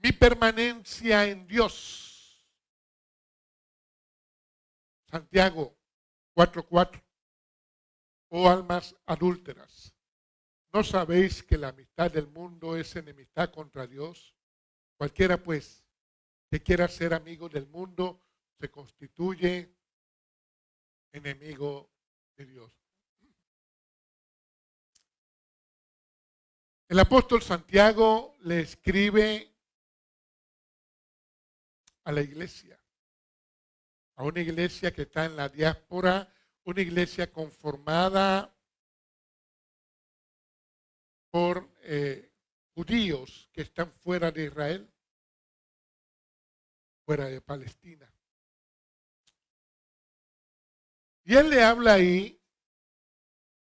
mi permanencia en Dios. Santiago 4:4. Oh almas adúlteras, ¿no sabéis que la amistad del mundo es enemistad contra Dios? Cualquiera pues que quiera ser amigo del mundo se constituye enemigo de Dios. El apóstol Santiago le escribe a la iglesia, a una iglesia que está en la diáspora, una iglesia conformada por judíos que están fuera de Israel, fuera de Palestina. Y él le habla ahí,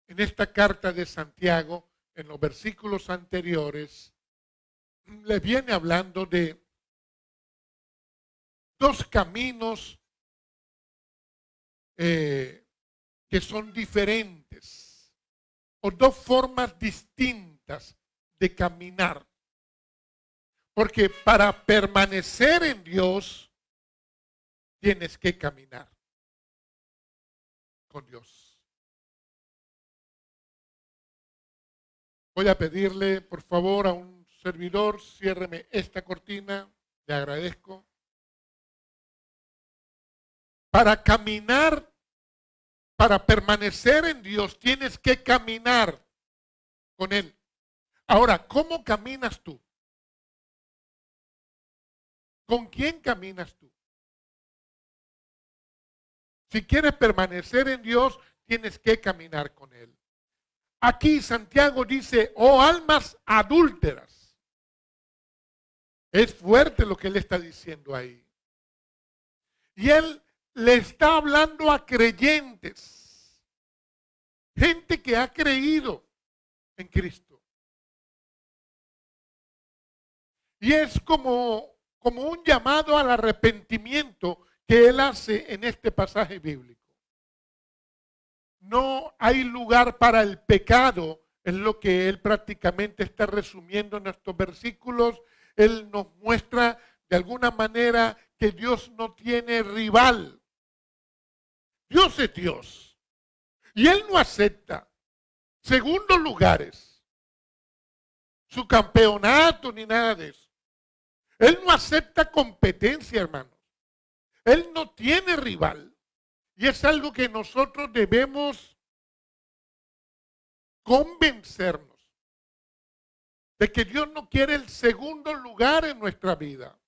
en esta carta de Santiago, en los versículos anteriores, le viene hablando de dos caminos que son diferentes, o dos formas distintas de caminar. Porque para permanecer en Dios, tienes que caminar con Dios. Voy a pedirle, por favor, a un servidor, ciérreme esta cortina, le agradezco. Para caminar, para permanecer en Dios, tienes que caminar con Él. Ahora, ¿cómo caminas tú? ¿Con quién caminas tú? Si quieres permanecer en Dios, tienes que caminar con Él. Aquí Santiago dice, oh almas adúlteras. Es fuerte lo que él está diciendo ahí. Y él le está hablando a creyentes, gente que ha creído en Cristo. Y es como un llamado al arrepentimiento que él hace en este pasaje bíblico. No hay lugar para el pecado, es lo que él prácticamente está resumiendo en estos versículos. Él nos muestra de alguna manera que Dios no tiene rival. Dios es Dios. Y Él no acepta segundos lugares, su campeonato ni nada de eso. Él no acepta competencia, hermanos. Él no tiene rival. Y es algo que nosotros debemos convencernos de que Dios no quiere el segundo lugar en nuestra vida.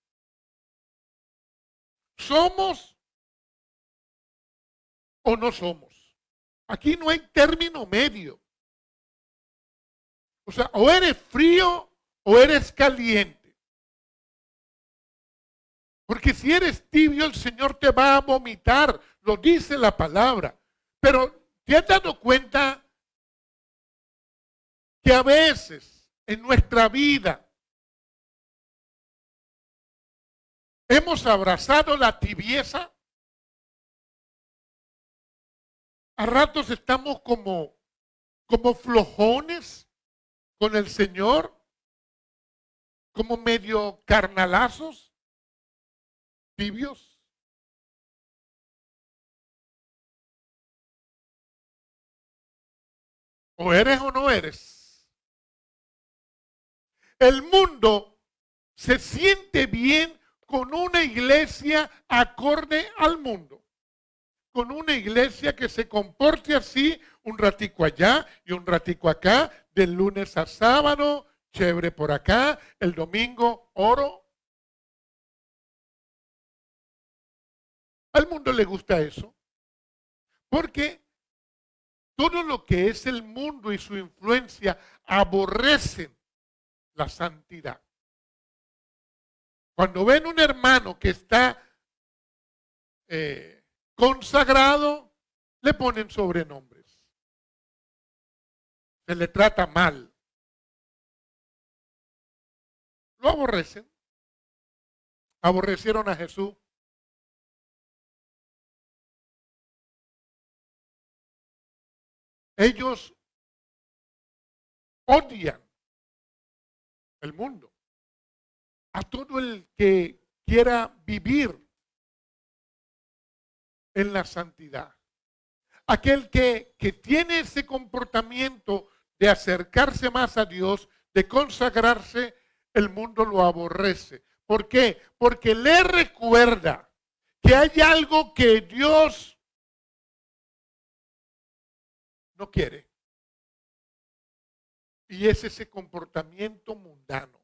¿Somos o no somos? Aquí no hay término medio. O sea, o eres frío o eres caliente. Porque si eres tibio, el Señor te va a vomitar. Lo dice la palabra. Pero ¿te has dado cuenta que a veces en nuestra vida hemos abrazado la tibieza? A ratos estamos como flojones con el Señor, como medio carnalazos, tibios. O eres o no eres. El mundo se siente bien con una iglesia acorde al mundo. Con una iglesia que se comporte así, un ratico allá y un ratico acá, del lunes a sábado, chévere por acá, el domingo oro. Al mundo le gusta eso, porque todo lo que es el mundo y su influencia aborrecen la santidad. Cuando ven un hermano que está consagrado, le ponen sobrenombres. Se le trata mal. Lo aborrecen. Aborrecieron a Jesús. Ellos odian el mundo. a todo el que quiera vivir en la santidad. Aquel que tiene ese comportamiento de acercarse más a Dios, de consagrarse, el mundo lo aborrece. ¿Por qué? Porque le recuerda que hay algo que Dios no quiere. Y es ese comportamiento mundano.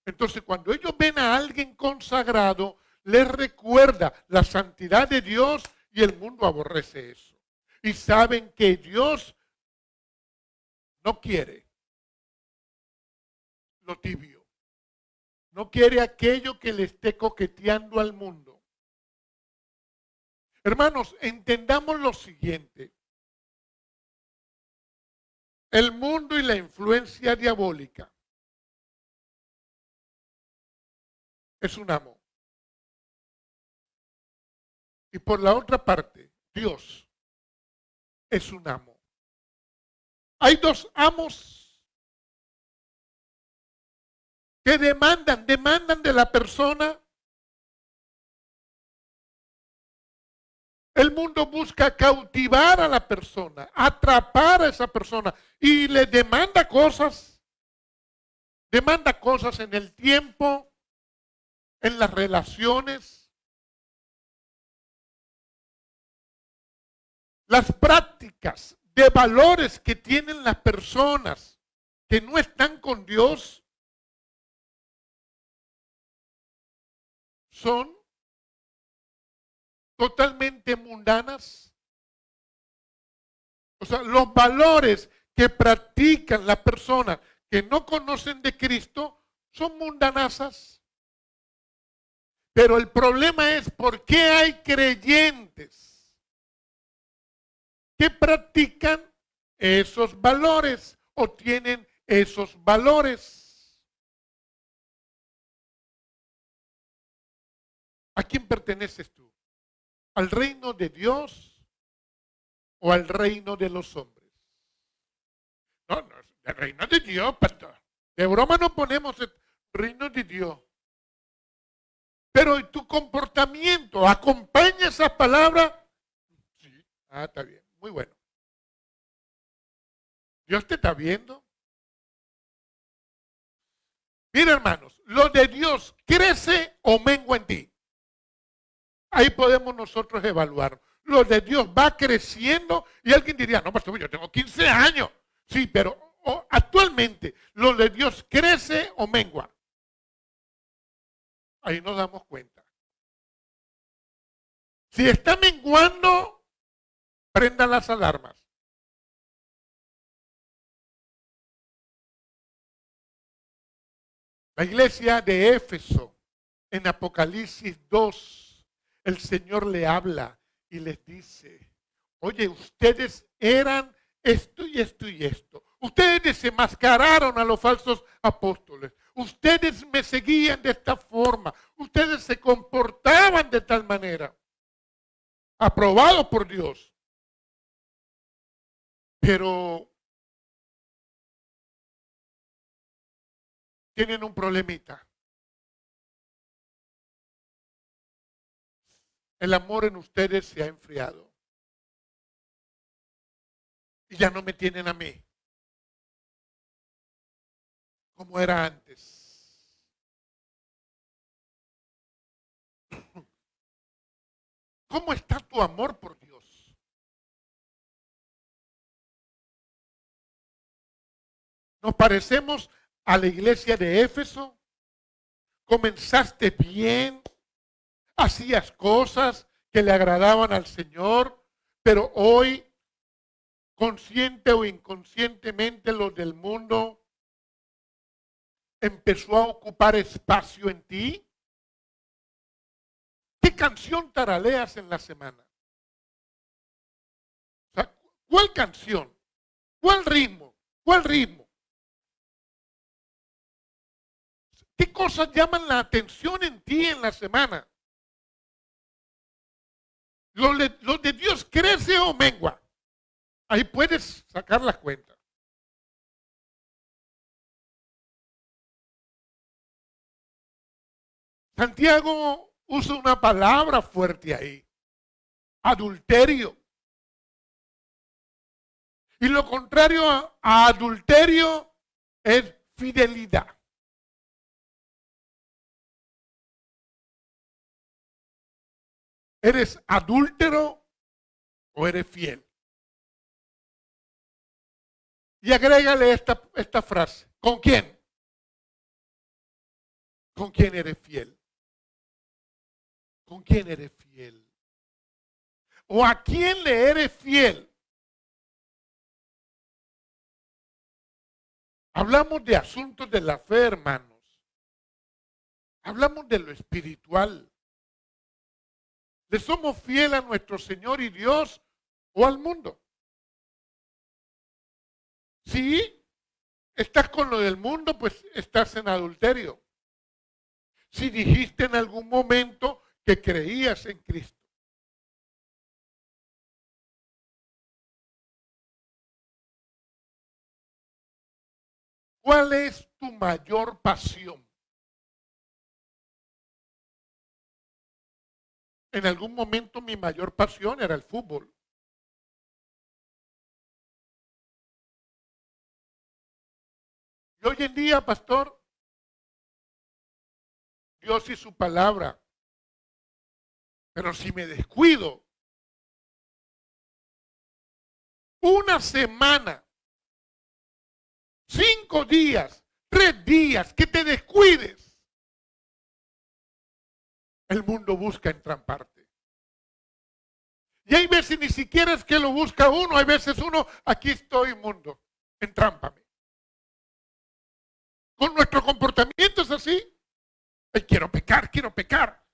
Entonces, cuando ellos ven a alguien consagrado, les recuerda la santidad de Dios y el mundo aborrece eso. Y saben que Dios no quiere lo tibio. No quiere aquello que le esté coqueteando al mundo. Hermanos, entendamos lo siguiente. El mundo y la influencia diabólica es un amo. Y por la otra parte, Dios es un amo. Hay dos amos que demandan de la persona. El mundo busca cautivar a la persona, atrapar a esa persona y le demanda cosas en el tiempo, en las relaciones. Las prácticas de valores que tienen las personas que no están con Dios son totalmente mundanas. O sea, los valores que practican las personas que no conocen de Cristo son mundanazas. Pero el problema es por qué hay creyentes que practican esos valores o tienen esos valores. ¿A quién perteneces tú? ¿Al reino de Dios o al reino de los hombres? No, no, el reino de Dios, pastor. De broma no ponemos el reino de Dios. Pero tu comportamiento acompaña esa palabra. Sí, está bien, muy bueno. Dios te está viendo. Mira, hermanos, lo de Dios crece o mengua en ti. Ahí podemos nosotros evaluar. Lo de Dios va creciendo y alguien diría, no, pastor, yo tengo 15 años. Sí, pero actualmente lo de Dios crece o mengua. Ahí nos damos cuenta. Si está menguando, prendan las alarmas. La iglesia de Éfeso, en Apocalipsis 2, el Señor le habla y les dice, oye, ustedes eran esto y esto y esto. Ustedes desenmascararon a los falsos apóstoles. Ustedes me seguían de esta forma. Ustedes se comportaban de tal manera. Aprobados por Dios. Pero tienen un problemita. El amor en ustedes se ha enfriado. Y ya no me tienen a mí como era antes. ¿Cómo está tu amor por Dios? ¿Nos parecemos a la iglesia de Éfeso? ¿Comenzaste bien? ¿Hacías cosas que le agradaban al Señor? Pero hoy, consciente o inconscientemente, los del mundo empezó a ocupar espacio en ti. ¿Qué canción taraleas en la semana? O sea, ¿cuál canción? ¿Cuál ritmo? ¿Cuál ritmo? ¿Qué cosas llaman la atención en ti en la semana? ¿Lo de Dios crece o mengua? Ahí puedes sacar las cuentas. Santiago usa una palabra fuerte ahí, adulterio. Y lo contrario a adulterio es fidelidad. ¿Eres adúltero o eres fiel? Y agrégale esta frase. ¿Con quién? ¿Con quién eres fiel? ¿Con quién eres fiel? ¿O a quién le eres fiel? Hablamos de asuntos de la fe, hermanos. Hablamos de lo espiritual. ¿Le somos fieles a nuestro Señor y Dios o al mundo? Si estás con lo del mundo, pues estás en adulterio. Si dijiste en algún momento que creías en Cristo. ¿Cuál es tu mayor pasión? En algún momento mi mayor pasión era el fútbol. Y hoy en día, pastor, Dios y su palabra. Pero si me descuido, una semana, 5 días, 3 días, que te descuides, el mundo busca entramparte. Y hay veces ni siquiera es que lo busca uno, hay veces uno, aquí estoy mundo, entrámpame. Con nuestro comportamiento es así. Ay, quiero pecar, quiero pecar.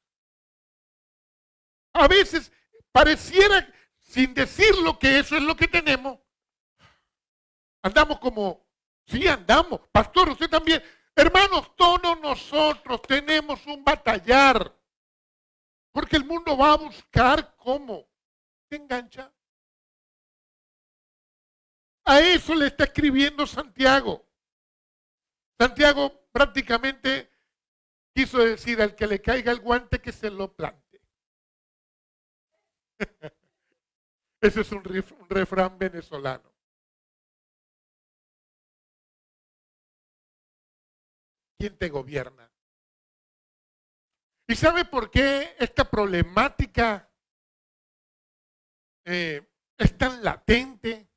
A veces pareciera, sin decir lo que eso es lo que tenemos, andamos como, sí andamos, pastor, usted también. Hermanos, todos nosotros tenemos un batallar, porque el mundo va a buscar cómo te engancha. A eso le está escribiendo Santiago. Santiago prácticamente quiso decir al que le caiga el guante que se lo plante. Ese es un refrán venezolano. ¿Quién te gobierna? ¿Y sabe por qué esta problemática es tan latente?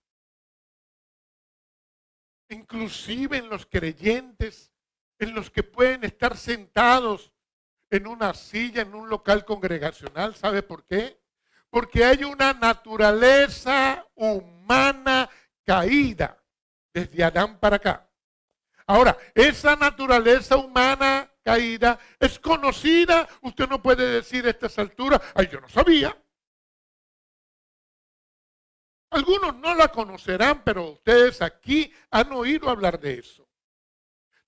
Inclusive en los creyentes, en los que pueden estar sentados en una silla, en un local congregacional. ¿Sabe por qué? Porque hay una naturaleza humana caída desde Adán para acá. Ahora, esa naturaleza humana caída es conocida. Usted no puede decir a estas alturas, ay, yo no sabía. Algunos no la conocerán, pero ustedes aquí han oído hablar de eso.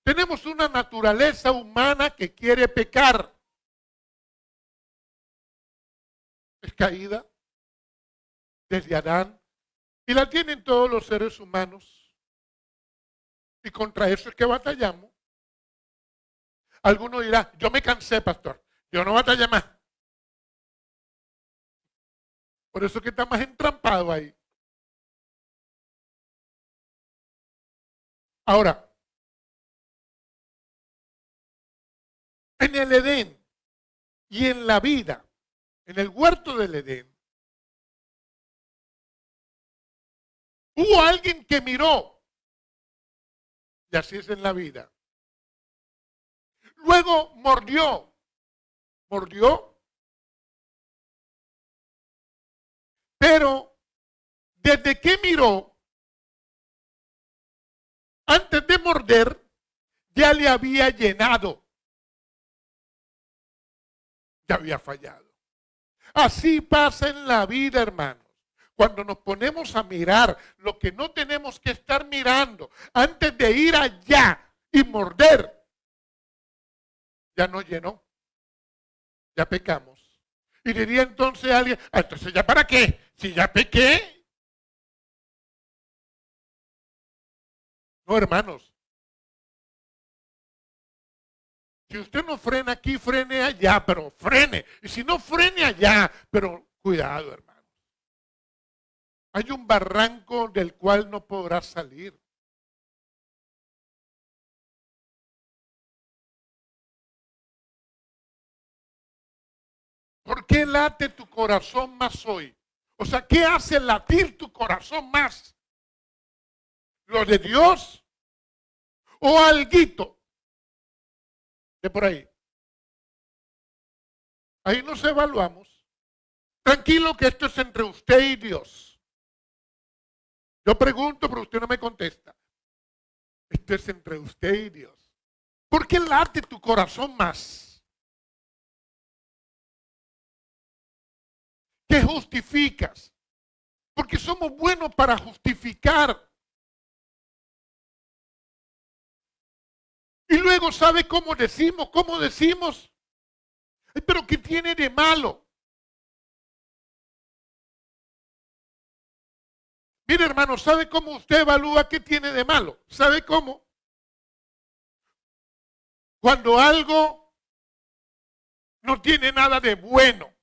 Tenemos una naturaleza humana que quiere pecar. Es caída desde Adán y la tienen todos los seres humanos. Y contra eso es que batallamos. Alguno dirá, yo me cansé, pastor, yo no batallé más. Por eso es que está más entrampado ahí. Ahora, en el Edén y en la vida, en el huerto del Edén, hubo alguien que miró, y así es en la vida. Luego mordió, pero desde que miró, antes de morder, ya le había llenado. Ya había fallado. Así pasa en la vida, hermanos. Cuando nos ponemos a mirar lo que no tenemos que estar mirando, antes de ir allá y morder, ya nos llenó. Ya pecamos. Y diría entonces alguien, entonces ya para qué, si ya pequé. No, hermanos. Si usted no frena aquí, frene allá, pero frene. Y si no, frene allá, pero cuidado, hermano. Hay un barranco del cual no podrá salir. ¿Por qué late tu corazón más hoy? O sea, ¿qué hace latir tu corazón más? ¿Lo de Dios o alguito de por ahí? Ahí nos evaluamos. Tranquilo que esto es entre usted y Dios. Yo pregunto, pero usted no me contesta. Esto es entre usted y Dios. ¿Por qué late tu corazón más? ¿Qué justificas? Porque somos buenos para justificar. Y luego, ¿sabe cómo decimos? ¿Cómo decimos? Pero ¿qué tiene de malo? Mire, hermano, ¿sabe cómo usted evalúa qué tiene de malo? ¿Sabe cómo? Cuando algo no tiene nada de bueno.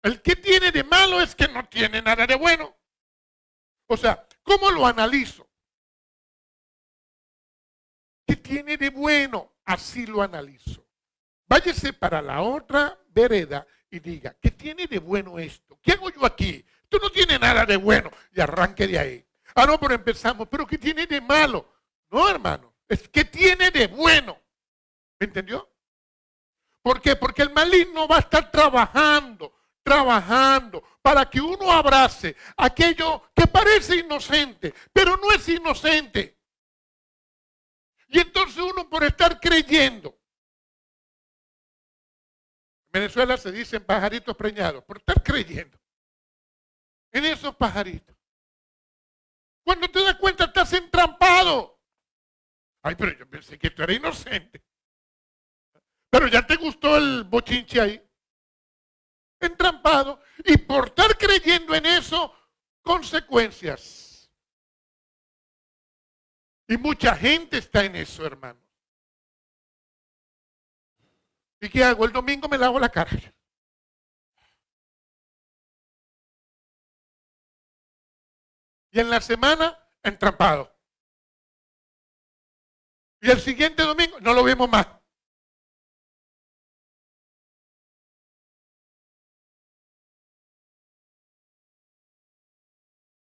El que tiene de malo es que no tiene nada de bueno. O sea, ¿cómo lo analizo? ¿Qué tiene de bueno? Así lo analizo. Váyase para la otra vereda y diga, ¿qué tiene de bueno esto? ¿Qué hago yo aquí? Esto no tiene nada de bueno. Y arranque de ahí. Ah, no, pero empezamos. ¿Pero qué tiene de malo? No, hermano. Es que tiene de bueno. ¿Me entendió? ¿Por qué? Porque el maligno va a estar trabajando para que uno abrace aquello que parece inocente, pero no es inocente. Y entonces uno por estar creyendo, en Venezuela se dicen pajaritos preñados, por estar creyendo en esos pajaritos. Cuando te das cuenta estás entrampado. Ay, pero yo pensé que tú eras inocente. Pero ya te gustó el bochinche ahí. Entrampado. Y por estar creyendo en eso, consecuencias. Y mucha gente está en eso, hermano. ¿Y qué hago? El domingo me lavo la cara. Y en la semana, entrampado. Y el siguiente domingo, no lo vemos más.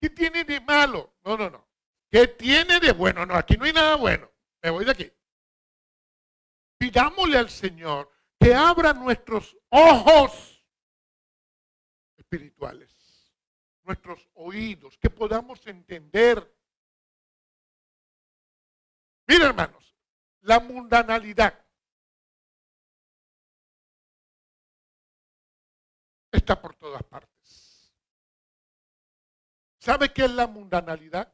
¿Qué tiene de malo? No, no, no. ¿Qué tiene de bueno? No, aquí no hay nada bueno. Me voy de aquí. Pidámosle al Señor que abra nuestros ojos espirituales, nuestros oídos, que podamos entender. Mira, hermanos, la mundanalidad está por todas partes. ¿Sabe qué es la mundanalidad?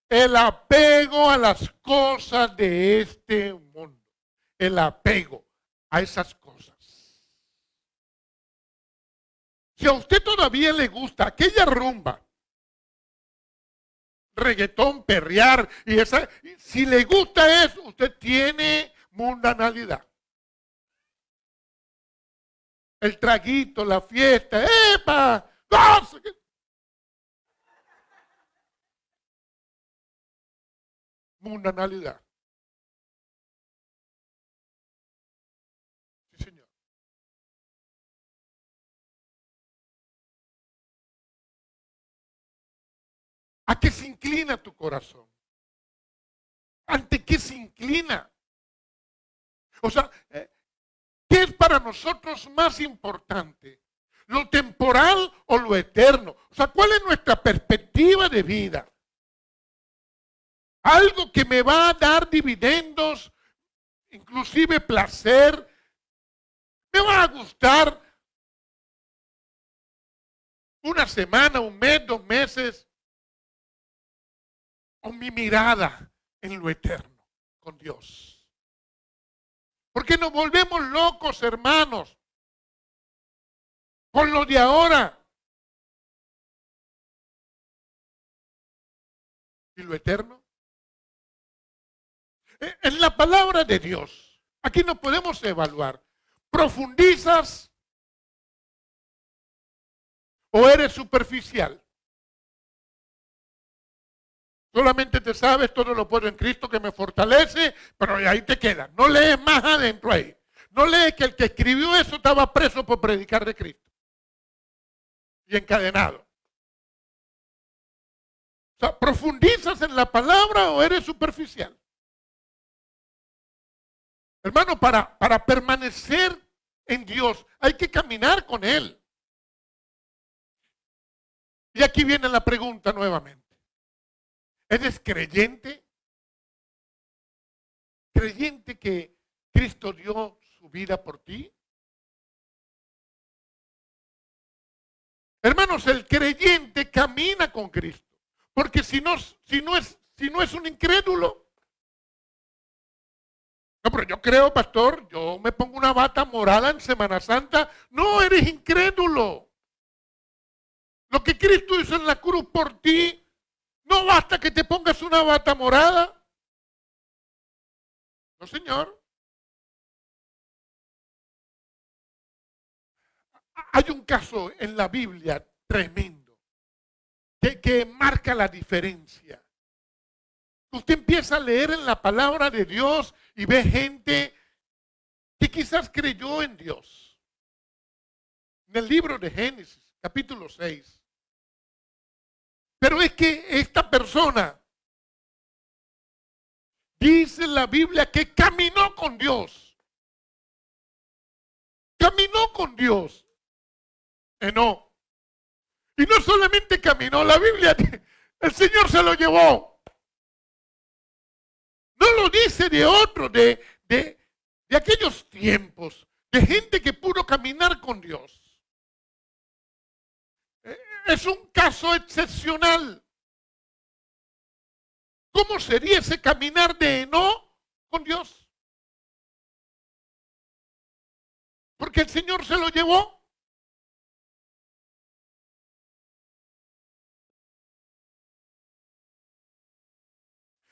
El apego a las cosas de este mundo. El apego a esas cosas. Si a usted todavía le gusta aquella rumba, reggaetón, perrear, y esa, si le gusta eso, usted tiene mundanalidad. El traguito, la fiesta, ¡epa! ¡Goza! Mundanalidad. Sí, señor. ¿A qué se inclina tu corazón? ¿Ante qué se inclina? O sea, ¿qué es para nosotros más importante? ¿Lo temporal o lo eterno? O sea, ¿cuál es nuestra perspectiva de vida? Algo que me va a dar dividendos, inclusive placer, me va a gustar una semana, un mes, 2 meses, o mi mirada en lo eterno con Dios. Porque nos volvemos locos, hermanos, con lo de ahora. ¿Y lo eterno? En la palabra de Dios, aquí no podemos evaluar. ¿Profundizas o eres superficial? Solamente te sabes, todo lo puedo en Cristo que me fortalece, pero ahí te quedas. No lees más adentro ahí. No lees que el que escribió eso estaba preso por predicar de Cristo y encadenado. O sea, ¿profundizas en la palabra o eres superficial? Hermano, para permanecer en Dios hay que caminar con Él. Y aquí viene la pregunta nuevamente. ¿Eres creyente? ¿Creyente que Cristo dio su vida por ti? Hermanos, el creyente camina con Cristo. Porque si no es un incrédulo. No, pero yo creo, pastor, yo me pongo una bata morada en Semana Santa. No, eres incrédulo. Lo que Cristo hizo en la cruz por ti, no basta que te pongas una bata morada. No, señor. Hay un caso en la Biblia tremendo que marca la diferencia. Usted empieza a leer en la palabra de Dios y ve gente que quizás creyó en Dios. En el libro de Génesis, capítulo 6. Pero es que esta persona dice en la Biblia que caminó con Dios. Caminó con Dios. No. Y no solamente caminó, la Biblia, el Señor se lo llevó. No lo dice de otro, de aquellos tiempos, de gente que pudo caminar con Dios. Es un caso excepcional. ¿Cómo sería ese caminar de Enoc con Dios? Porque el Señor se lo llevó.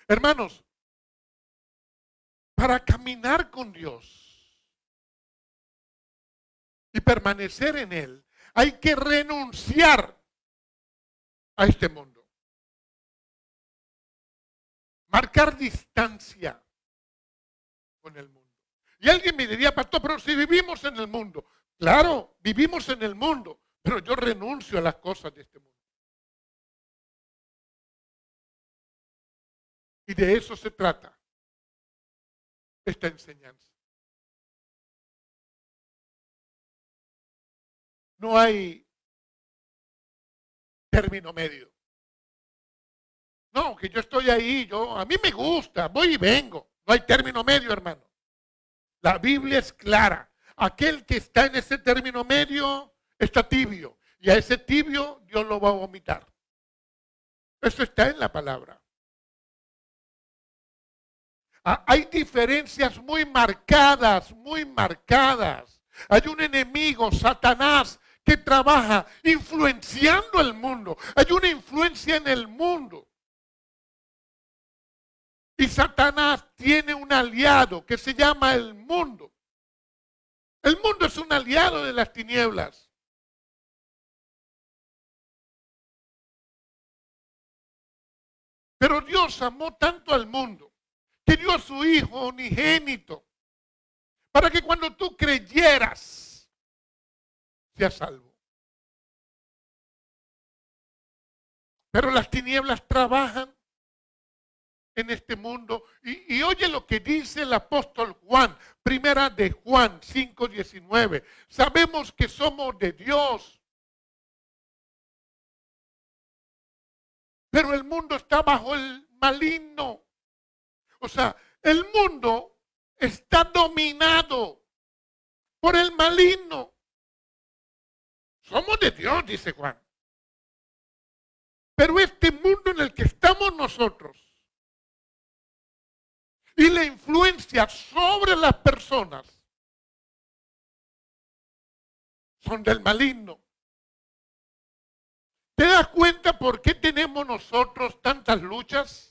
Hermanos, para caminar con Dios y permanecer en Él, hay que renunciar a este mundo. Marcar distancia con el mundo. Y alguien me diría, pastor, pero si vivimos en el mundo. Claro, vivimos en el mundo, pero yo renuncio a las cosas de este mundo. Y de eso se trata esta enseñanza. No hay término medio. No, que yo estoy ahí, a mí me gusta, voy y vengo. No hay término medio, hermano. La Biblia es clara. Aquel que está en ese término medio está tibio. Y a ese tibio Dios lo va a vomitar. Eso está en la palabra. Hay diferencias muy marcadas, muy marcadas. Hay un enemigo, Satanás, que trabaja influenciando el mundo. Hay una influencia en el mundo. Y Satanás tiene un aliado que se llama el mundo. El mundo es un aliado de las tinieblas. Pero Dios amó tanto al mundo que dio a su Hijo unigénito para que cuando tú creyeras seas salvo. Pero las tinieblas trabajan en este mundo. Y oye lo que dice el apóstol Juan, primera de Juan 5:19. Sabemos que somos de Dios, pero el mundo está bajo el maligno. O sea, el mundo está dominado por el maligno. Somos de Dios, dice Juan. Pero este mundo en el que estamos nosotros y la influencia sobre las personas son del maligno. ¿Te das cuenta por qué tenemos nosotros tantas luchas?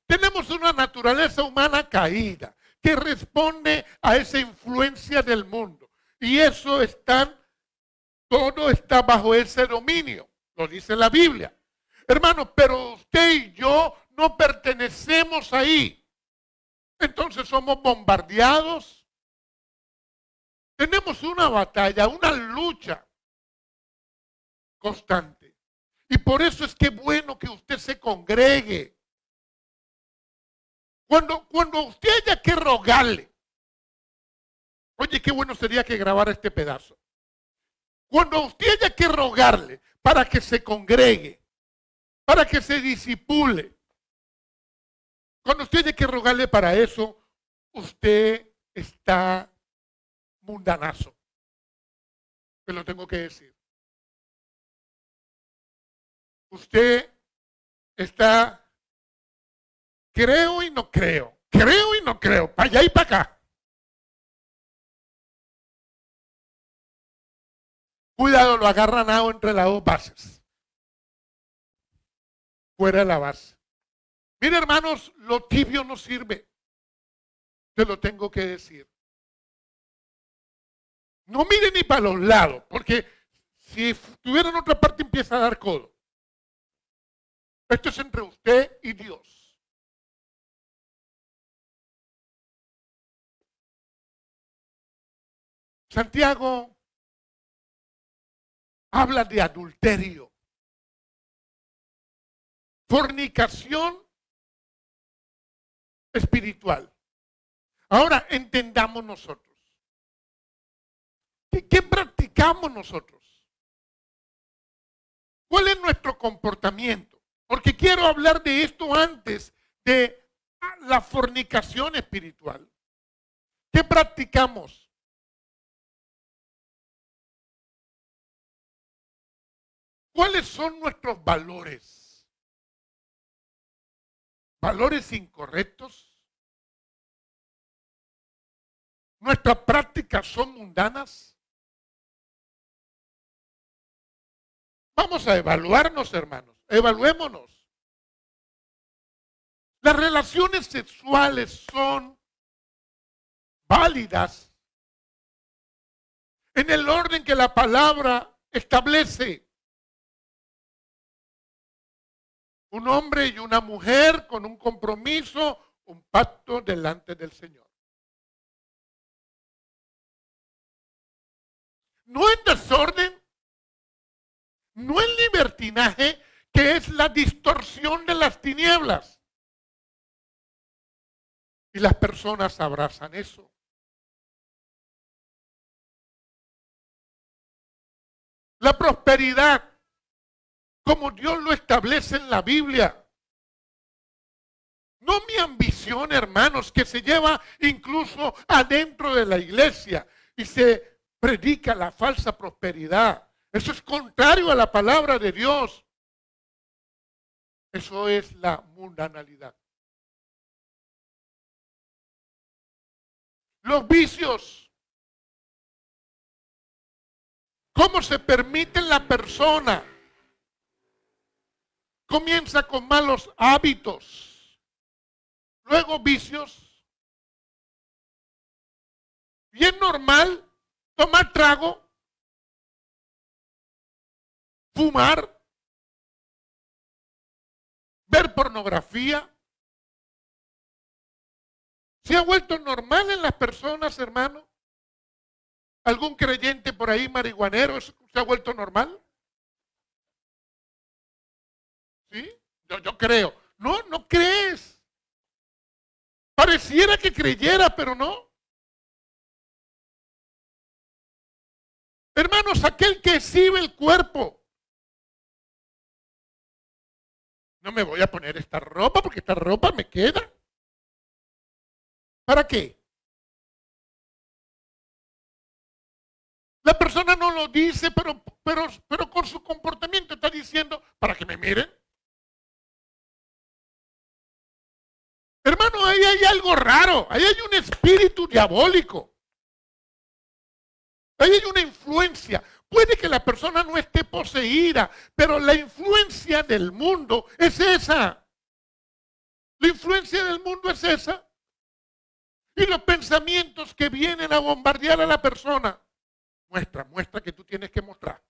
Tenemos una naturaleza humana caída, que responde a esa influencia del mundo. Y eso todo está bajo ese dominio, lo dice la Biblia. Hermanos, pero usted y yo no pertenecemos ahí. Entonces somos bombardeados. Tenemos una batalla, una lucha constante. Y por eso es que es bueno que usted se congregue. Cuando usted haya que rogarle, oye, qué bueno sería que grabara este pedazo. Cuando usted haya que rogarle para que se congregue, para que se disipule, cuando usted haya que rogarle para eso, usted está mundanazo. Te lo tengo que decir. Usted está, creo y no creo, para allá y para acá. Cuidado, lo agarran entre las dos bases. Fuera de la base. Mire, hermanos, lo tibio no sirve. Te lo tengo que decir. No mire ni para los lados, porque si estuviera en otra parte empieza a dar codo. Esto es entre usted y Dios. Santiago habla de adulterio, fornicación espiritual. Ahora entendamos nosotros. ¿Qué practicamos nosotros? ¿Cuál es nuestro comportamiento? Porque quiero hablar de esto antes de la fornicación espiritual. ¿Qué practicamos? ¿Cuáles son nuestros valores? ¿Valores incorrectos? ¿Nuestras prácticas son mundanas? Vamos a evaluarnos, hermanos. Evaluémonos. Las relaciones sexuales son válidas en el orden que la palabra establece. Un hombre y una mujer con un compromiso, un pacto delante del Señor. No en desorden, no en libertinaje, que es la distorsión de las tinieblas. Y las personas abrazan eso. La prosperidad, como Dios lo establece en la Biblia. No mi ambición, hermanos, que se lleva incluso adentro de la iglesia y se predica la falsa prosperidad. Eso es contrario a la palabra de Dios. Eso es la mundanalidad. Los vicios. ¿Cómo se permite en la persona? Comienza con malos hábitos, luego vicios. Y es normal tomar trago, fumar, ver pornografía. ¿Se ha vuelto normal en las personas, hermano? ¿Algún creyente por ahí marihuanero se ha vuelto normal? ¿Sí? Yo creo. No, no crees. Pareciera que creyera, pero no. Hermanos, aquel que exhibe el cuerpo. No me voy a poner esta ropa porque esta ropa me queda. ¿Para qué? La persona no lo dice, pero con su comportamiento está diciendo, para que me miren. Hermano, ahí hay algo raro, ahí hay un espíritu diabólico. Ahí hay una influencia. Puede que la persona no esté poseída, pero la influencia del mundo es esa. La influencia del mundo es esa. Y los pensamientos que vienen a bombardear a la persona. Muestra que tú tienes que mostrar.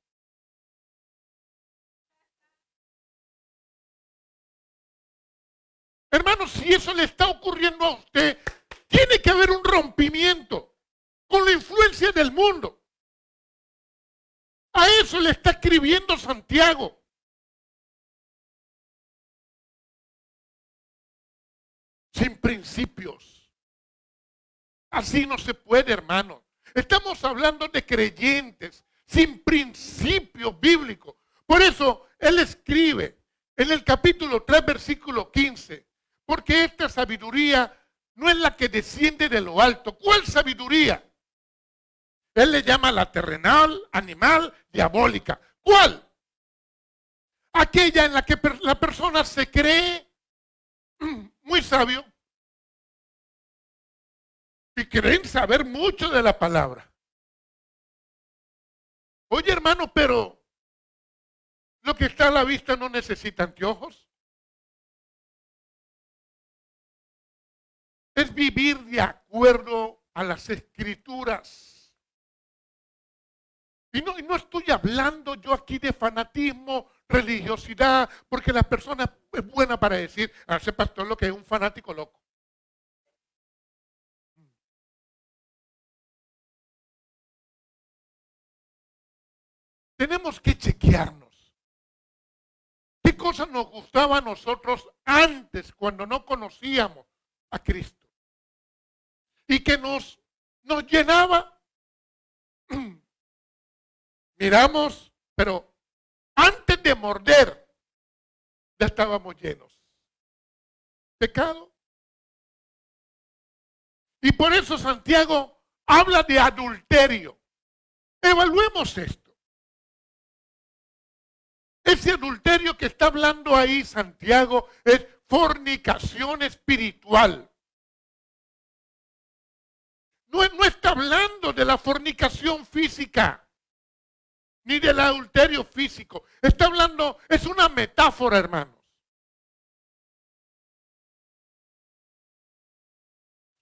Hermanos, si eso le está ocurriendo a usted, tiene que haber un rompimiento con la influencia del mundo. A eso le está escribiendo Santiago. Sin principios. Así no se puede, hermano. Estamos hablando de creyentes sin principios bíblicos. Por eso él escribe en el capítulo 3, versículo 15. Porque esta sabiduría no es la que desciende de lo alto. ¿Cuál sabiduría? Él le llama la terrenal, animal, diabólica. ¿Cuál? Aquella en la que la persona se cree muy sabio y creen saber mucho de la palabra. Oye, hermano, pero lo que está a la vista no necesita anteojos. Es vivir de acuerdo a las escrituras. Y no estoy hablando yo aquí de fanatismo, religiosidad, porque la persona es buena para decir, a ese pastor lo que es un fanático loco. Tenemos que chequearnos. ¿Qué cosas nos gustaba a nosotros antes, cuando no conocíamos a Cristo? Y que nos llenaba. Miramos, pero antes de morder, ya estábamos llenos. Pecado. Y por eso Santiago habla de adulterio. Evaluemos esto. Ese adulterio que está hablando ahí Santiago es fornicación espiritual. No está hablando de la fornicación física, ni del adulterio físico. Está hablando, es una metáfora, hermanos.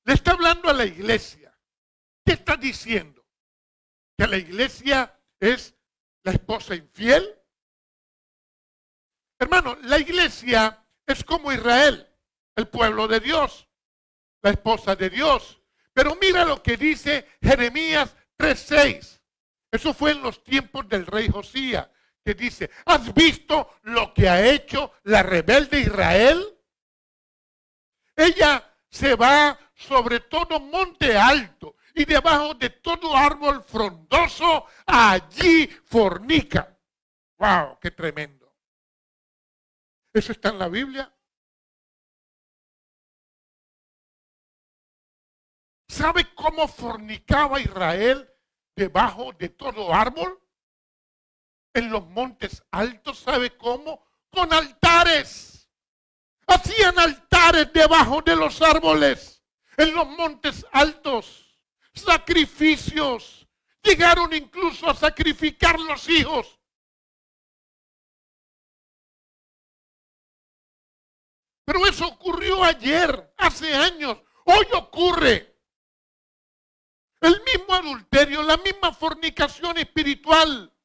Le está hablando a la iglesia. ¿Qué está diciendo? ¿Que la iglesia es la esposa infiel? Hermano, la iglesia es como Israel, el pueblo de Dios, la esposa de Dios. Pero mira lo que dice Jeremías 3:6. Eso fue en los tiempos del rey Josías, que dice, ¿has visto lo que ha hecho la rebelde Israel? Ella se va sobre todo monte alto y debajo de todo árbol frondoso, allí fornica. ¡Wow! ¡Qué tremendo! ¿Eso está en la Biblia? ¿Sabe cómo fornicaba Israel debajo de todo árbol? En los montes altos, ¿sabe cómo? Con altares. Hacían altares debajo de los árboles, en los montes altos. Sacrificios. Llegaron incluso a sacrificar los hijos. Pero eso ocurrió ayer, hace años. Hoy ocurre. El mismo adulterio, la misma fornicación espiritual.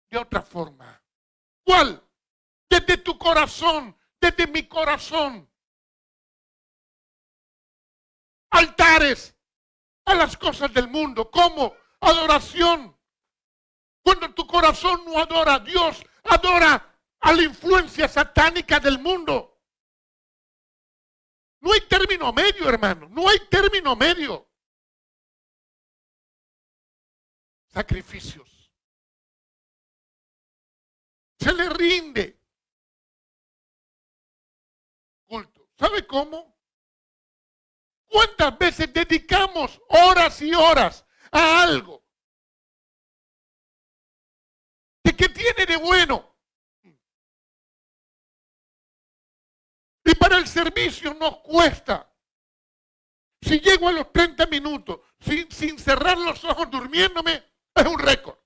De otra forma. ¿Cuál? Desde tu corazón, desde mi corazón. Altares a las cosas del mundo. ¿Cómo? Adoración. Cuando tu corazón no adora a Dios, adora a la influencia satánica del mundo. No hay término medio, hermano. No hay término medio. Sacrificios. Se le rinde culto. ¿Sabe cómo? ¿Cuántas veces dedicamos horas y horas a algo? ¿Qué tiene de bueno? Y para el servicio nos cuesta. Si llego a los 30 minutos sin cerrar los ojos durmiéndome, es un récord.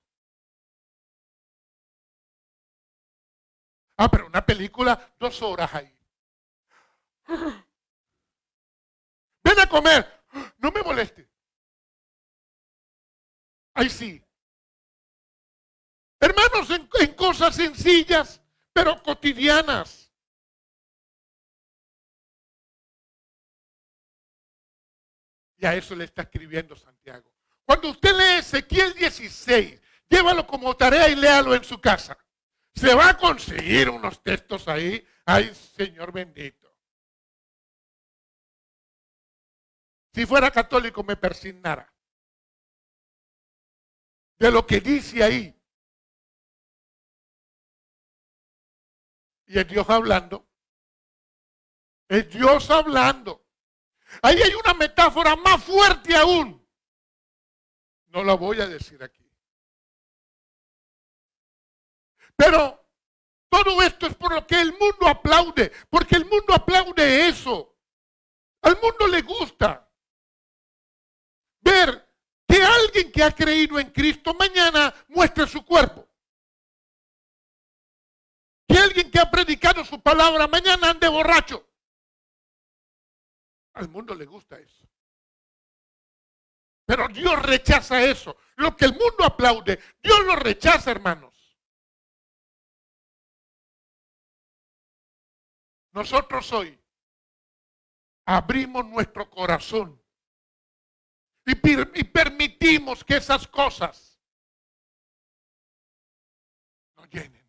Ah, pero una película, 2 horas ahí. a comer. No me moleste. Ahí sí. Hermanos, en cosas sencillas, pero cotidianas. Y a eso le está escribiendo Santiago. Cuando usted lee Ezequiel 16, llévalo como tarea y léalo en su casa. Se va a conseguir unos textos ahí. Ay, Señor bendito. Si fuera católico me persignara. De lo que dice ahí. Y es Dios hablando. Es Dios hablando. Ahí hay una metáfora más fuerte aún. No la voy a decir aquí. Pero todo esto es por lo que el mundo aplaude. Porque el mundo aplaude eso. Al mundo le gusta ver que alguien que ha creído en Cristo mañana muestre su cuerpo. Que alguien que ha predicado su palabra mañana ande borracho. Al mundo le gusta eso. Pero Dios rechaza eso. Lo que el mundo aplaude, Dios lo rechaza, hermanos. Nosotros hoy abrimos nuestro corazón y permitimos que esas cosas nos llenen.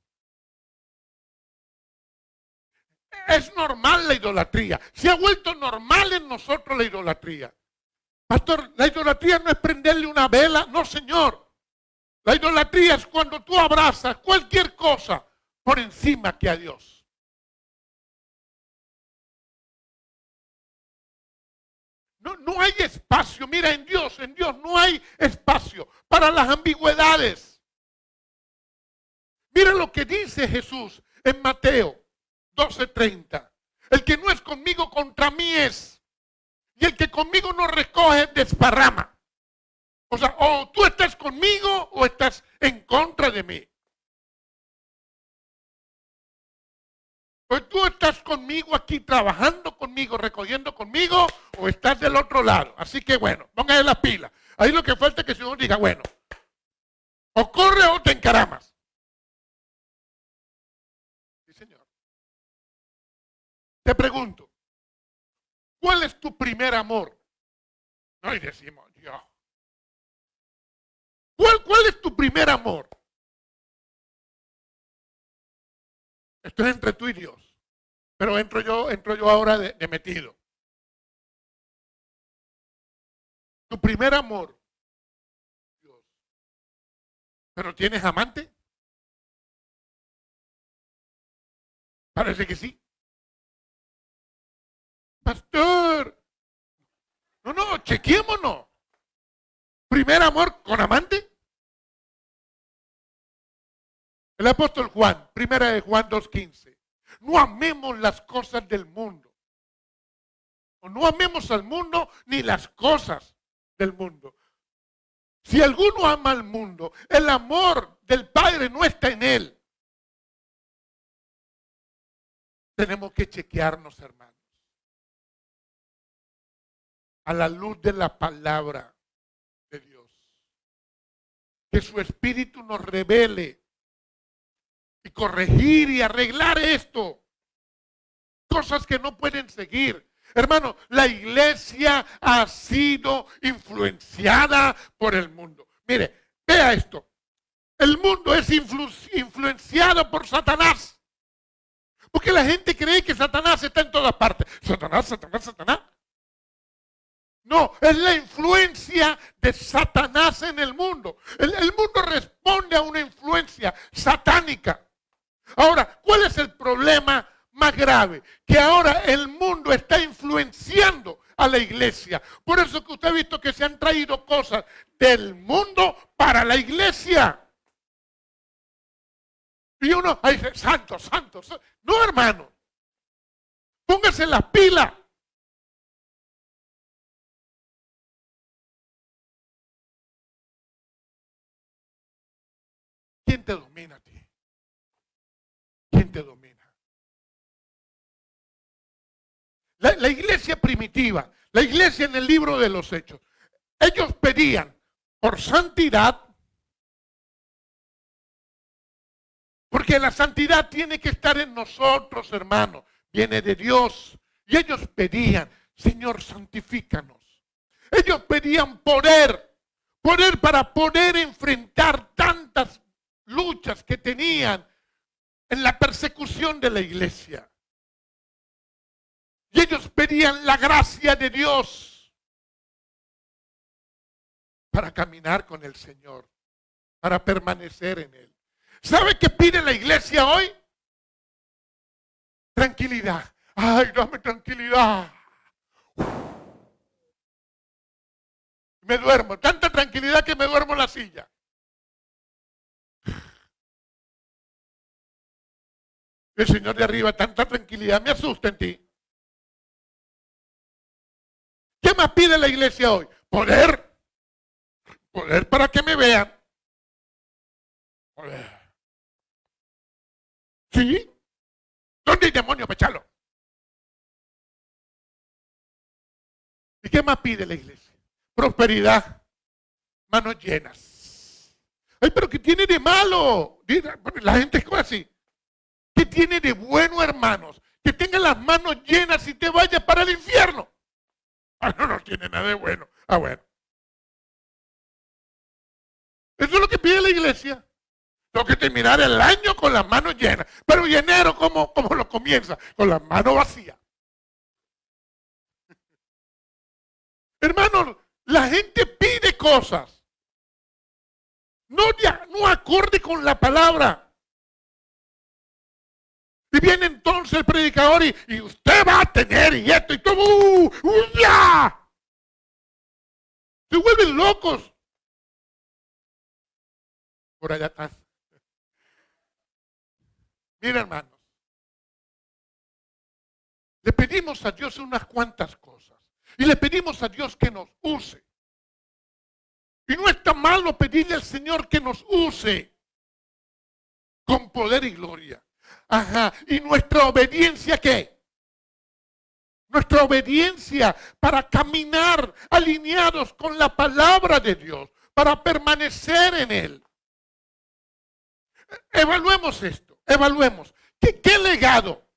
Es normal la idolatría. Se ha vuelto normal en nosotros la idolatría. Pastor, la idolatría no es prenderle una vela. No, señor. La idolatría es cuando tú abrazas cualquier cosa por encima que a Dios. No hay espacio. Mira, en Dios no hay espacio para las ambigüedades. Mira lo que dice Jesús en Mateo 12:30. El que no es conmigo contra mí es. Y el que conmigo no recoge desparrama. O sea, o tú estás conmigo o estás en contra de mí. O tú estás conmigo aquí trabajando conmigo, recogiendo conmigo, o estás del otro lado. Así que bueno, póngale las pilas. Ahí lo que falta es que el Señor diga, bueno, o corre o te encaramas. Sí, Señor. Te pregunto, ¿cuál es tu primer amor? No, y decimos, Dios. ¿Cuál es tu primer amor? Esto es entre tú y Dios. Pero entro yo ahora de metido. Tu primer amor, Dios. ¿Pero tienes amante? Parece que sí. Pastor. No, chequémonos. ¿Primer amor con amante? El apóstol Juan, primera de Juan 2:15. No amemos las cosas del mundo. O no amemos al mundo ni las cosas del mundo. Si alguno ama al mundo, el amor del Padre no está en él. Tenemos que chequearnos, hermanos. A la luz de la palabra de Dios. Que su Espíritu nos revele y corregir y arreglar esto. Cosas que no pueden seguir. Hermano, la iglesia ha sido influenciada por el mundo. Mire, vea esto. El mundo es influenciado por Satanás. Porque la gente cree que Satanás está en todas partes. Satanás. No, es la influencia de Satanás en el mundo. El mundo responde a una influencia satánica. Ahora, ¿cuál es el problema más grave? Que ahora el mundo está influenciando a la iglesia. Por eso que usted ha visto que se han traído cosas del mundo para la iglesia. Y uno dice, santo. No, hermano. Póngase las pilas. ¿Quién te domina a ti? ¿Quién te domina? La iglesia primitiva, La iglesia en el libro de los Hechos. Ellos pedían por santidad, porque la santidad tiene que estar en nosotros, hermanos. Viene de Dios. Y ellos pedían, Señor, santifícanos. Ellos pedían poder para poder enfrentar tantas luchas que tenían en la persecución de la iglesia. Y ellos pedían la gracia de Dios para caminar con el Señor, para permanecer en Él. ¿Sabe qué pide la iglesia hoy? Tranquilidad. Ay, dame tranquilidad. Me duermo. Tanta tranquilidad que me duermo en la silla. El Señor de arriba, tanta tranquilidad, me asusta en ti. ¿Qué más pide la iglesia hoy? Poder. Poder para que me vean. Poder. ¿Sí? ¿Dónde hay demonio, pechalo? ¿Y qué más pide la iglesia? Prosperidad. Manos llenas. Ay, pero ¿qué tiene de malo? La gente es así. ¿Qué tiene de bueno, hermanos? Que tenga las manos llenas y te vayas para el infierno. Ah, no tiene nada de bueno. Ah, bueno. Eso es lo que pide la iglesia. Tengo que terminar el año con las manos llenas. Pero ¿y enero cómo lo comienza? Con las manos vacías. Hermanos, la gente pide cosas. No acorde con la palabra. Y viene entonces el predicador y usted va a tener y esto y todo. ¡Ya! Se vuelven locos. Por allá atrás. Mira, hermanos. Le pedimos a Dios unas cuantas cosas. Y le pedimos a Dios que nos use. Y no está malo pedirle al Señor que nos use con poder y gloria. Ajá. ¿Y nuestra obediencia qué? Nuestra obediencia para caminar alineados con la palabra de Dios, para permanecer en Él. Evaluemos esto, evaluemos. ¿Qué legado?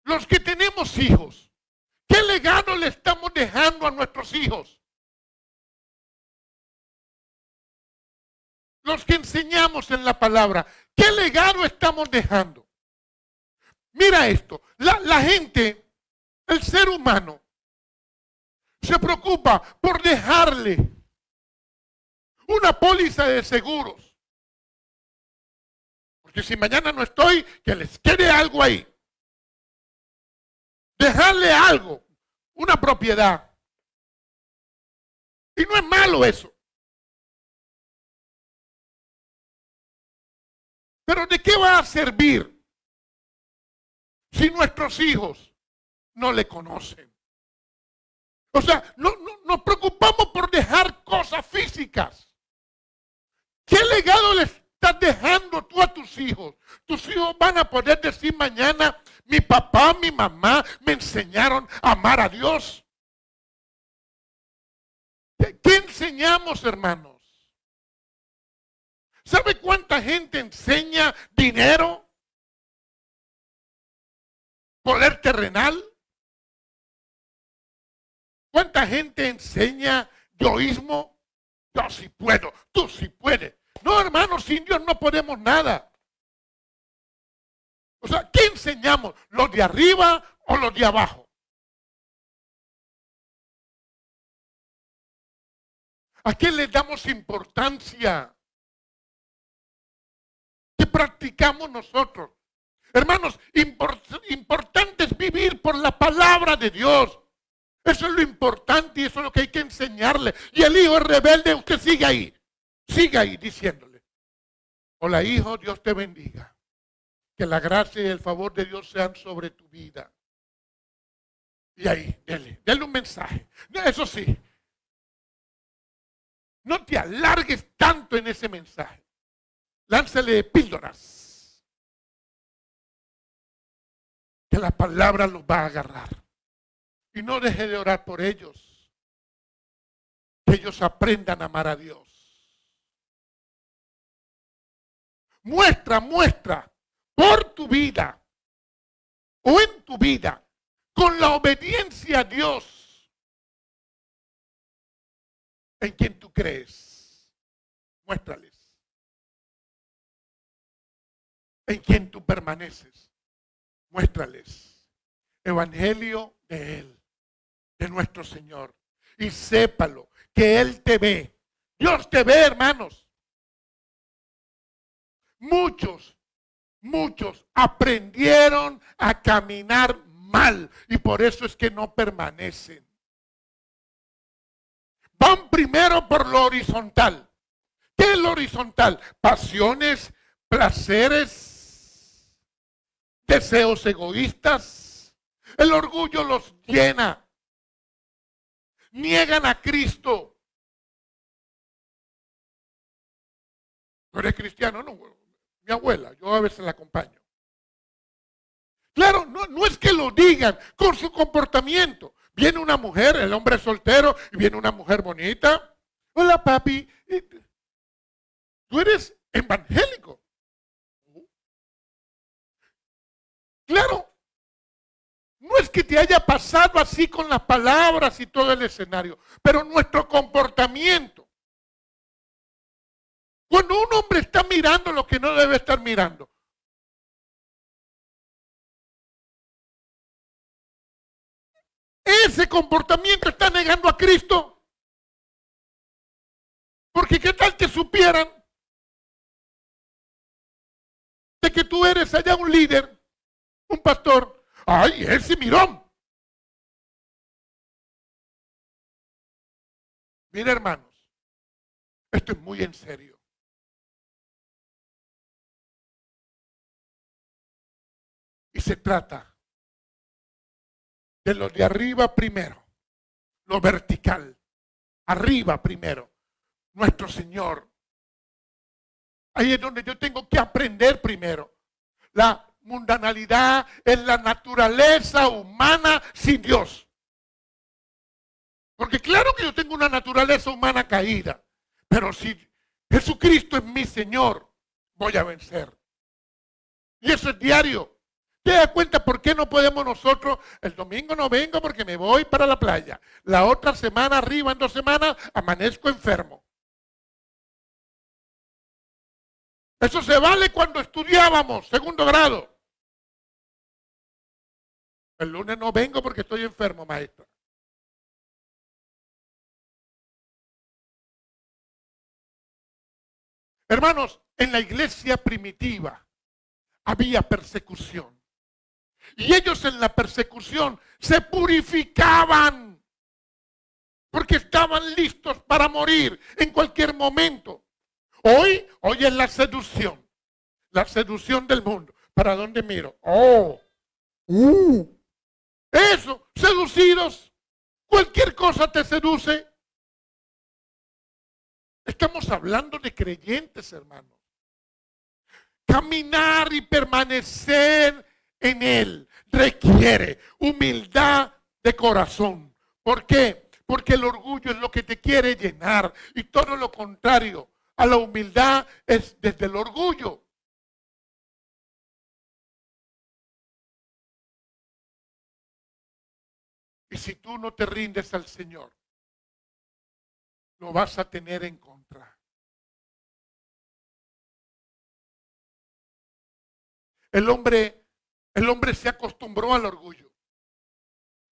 Los que tenemos hijos, ¿qué legado le estamos dejando a nuestros hijos? Los que enseñamos en la palabra, ¿qué legado estamos dejando? Mira esto, la gente, el ser humano, se preocupa por dejarle una póliza de seguros. Porque si mañana no estoy, que les quede algo ahí. Dejarle algo, una propiedad. Y no es malo eso. Pero ¿de qué va a servir si nuestros hijos no le conocen? O sea, nos preocupamos por dejar cosas físicas. ¿Qué legado le estás dejando tú a tus hijos? Tus hijos van a poder decir mañana, mi papá, mi mamá me enseñaron a amar a Dios. ¿Qué enseñamos, hermanos? ¿Sabe cuánta gente enseña dinero? ¿Poder terrenal? ¿Cuánta gente enseña yoísmo? Yo sí puedo, tú sí puedes. No, hermanos, sin Dios no podemos nada. O sea, ¿qué enseñamos? ¿Los de arriba o los de abajo? ¿A qué le damos importancia? ¿Qué practicamos nosotros? Hermanos, importante es vivir por la palabra de Dios. Eso es lo importante y eso es lo que hay que enseñarle. Y el hijo es rebelde, usted sigue ahí diciéndole. Hola hijo, Dios te bendiga. Que la gracia y el favor de Dios sean sobre tu vida. Y ahí, dele un mensaje. Eso sí, no te alargues tanto en ese mensaje. Lánzale píldoras. Que la palabra los va a agarrar. Y no deje de orar por ellos. Que ellos aprendan a amar a Dios. Muestra por tu vida o en tu vida con la obediencia a Dios en quien tú crees. Muéstrales en quien tú permaneces. Muéstrales evangelio de Él, de nuestro Señor. Y sépalo que Él te ve. Dios te ve, hermanos. Muchos aprendieron a caminar mal y por eso es que no permanecen. Van primero por lo horizontal. ¿Qué es lo horizontal? Pasiones, placeres, deseos egoístas. El orgullo los llena. Niegan a Cristo. ¿No eres cristiano? No, mi abuela, yo a veces la acompaño. Claro, no es que lo digan con su comportamiento. Viene una mujer, el hombre es soltero, y viene una mujer bonita. Hola, papi. ¿Tú eres evangélico? Claro, no es que te haya pasado así con las palabras y todo el escenario, pero nuestro comportamiento. Cuando un hombre está mirando lo que no debe estar mirando, ese comportamiento está negando a Cristo. Porque qué tal que supieran de que tú eres allá un líder, un pastor. ¡Ay, ese mirón! Mira, hermanos, esto es muy en serio. Y se trata de lo de arriba primero, lo vertical. Arriba primero, nuestro Señor. Ahí es donde yo tengo que aprender primero. La mundanalidad es la naturaleza humana sin Dios. Porque claro que yo tengo una naturaleza humana caída, pero si Jesucristo es mi Señor, voy a vencer. Y eso es diario. ¿Te das cuenta por qué no podemos nosotros? El domingo no vengo porque me voy para la playa. La otra semana arriba, en 2 semanas, amanezco enfermo. Eso se vale cuando estudiábamos, 2º grado. El lunes no vengo porque estoy enfermo, maestra. Hermanos, en la iglesia primitiva había persecución. Y ellos en la persecución se purificaban. Porque estaban listos para morir en cualquier momento. Hoy es la seducción. La seducción del mundo. ¿Para dónde miro? Eso, seducidos. Cualquier cosa te seduce. Estamos hablando de creyentes, hermanos. Caminar y permanecer en Él requiere humildad de corazón. ¿Por qué? Porque el orgullo es lo que te quiere llenar y todo lo contrario a la humildad es desde el orgullo. Y si tú no te rindes al Señor, lo vas a tener en contra. El hombre se acostumbró al orgullo.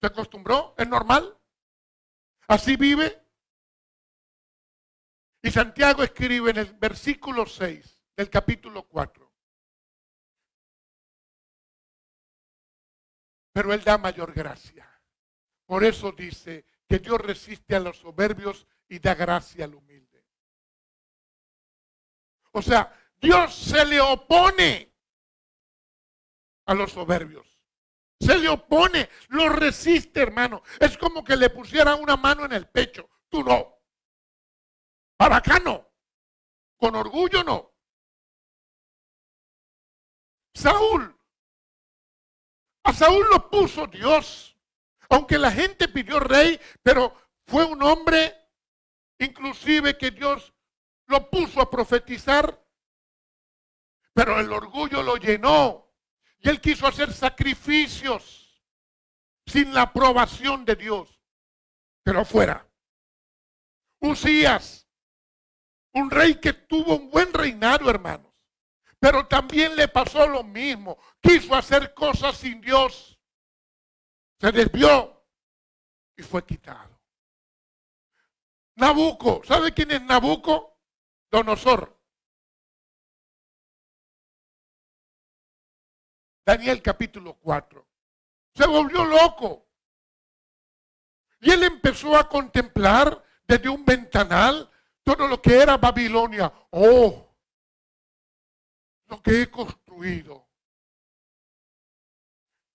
¿Se acostumbró? ¿Es normal? ¿Así vive? Y Santiago escribe en el versículo 6 del capítulo 4. Pero Él da mayor gracia. Por eso dice que Dios resiste a los soberbios y da gracia al humilde. O sea, Dios se le opone a los soberbios. Se le opone, lo resiste, hermano. Es como que le pusieran una mano en el pecho. Tú no. Para acá no. Con orgullo no. A Saúl lo puso Dios. Aunque la gente pidió rey, pero fue un hombre inclusive que Dios lo puso a profetizar, pero el orgullo lo llenó y él quiso hacer sacrificios sin la aprobación de Dios. Pero fuera. Usías, un rey que tuvo un buen reinado, hermanos, pero también le pasó lo mismo. Quiso hacer cosas sin Dios. Se desvió y fue quitado. Nabuco, ¿sabe quién es Nabuco? Donosor. Daniel capítulo 4. Se volvió loco. Y él empezó a contemplar desde un ventanal todo lo que era Babilonia. Oh, lo que he construido.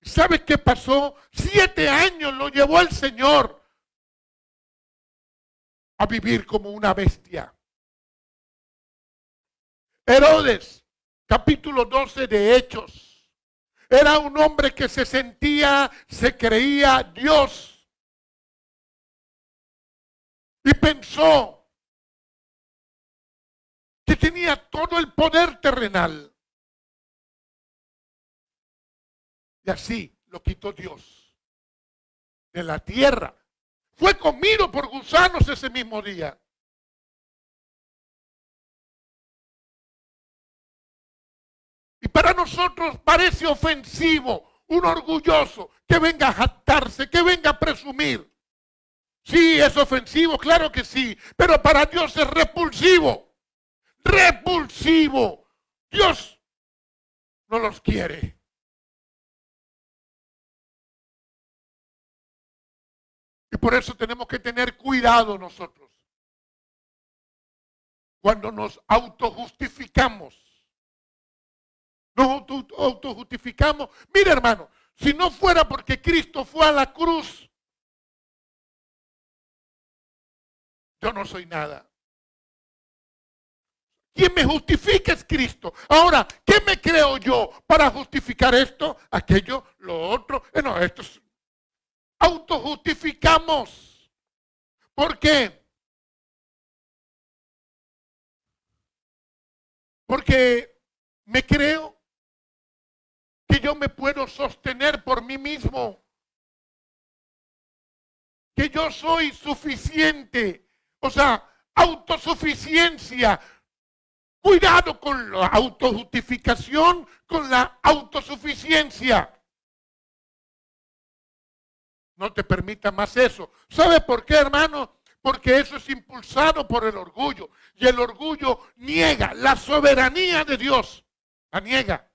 ¿Sabes qué pasó? 7 años lo llevó el Señor a vivir como una bestia. Herodes, capítulo 12 de Hechos. Era un hombre que se sentía, se creía Dios. Y pensó que tenía todo el poder terrenal. Y así lo quitó Dios de la tierra. Fue comido por gusanos ese mismo día. Y para nosotros parece ofensivo un orgulloso que venga a jactarse, que venga a presumir. Sí, es ofensivo, claro que sí, pero para Dios es repulsivo. Repulsivo. Dios no los quiere. Y por eso tenemos que tener cuidado nosotros. Cuando nos autojustificamos. Nos autojustificamos. Mira, hermano, si no fuera porque Cristo fue a la cruz, yo no soy nada. Quien me justifica es Cristo. Ahora, ¿qué me creo yo para justificar esto, aquello, lo otro? No, esto es... Autojustificamos. ¿Por qué? Porque me creo que yo me puedo sostener por mí mismo. Que yo soy suficiente. O sea, autosuficiencia. Cuidado con la autojustificación, con la autosuficiencia. No te permita más eso. ¿Sabe por qué, hermano? Porque eso es impulsado por el orgullo. Y el orgullo niega la soberanía de Dios. La niega.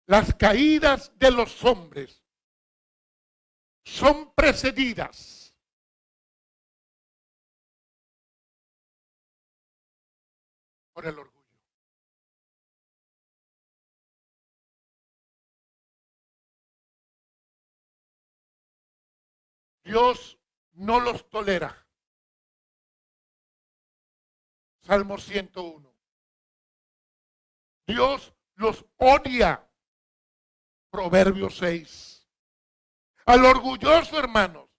Las caídas de los hombres son precedidas por el orgullo. Dios no los tolera. Salmo 101. Dios los odia. Proverbios 6. Al orgulloso, hermanos.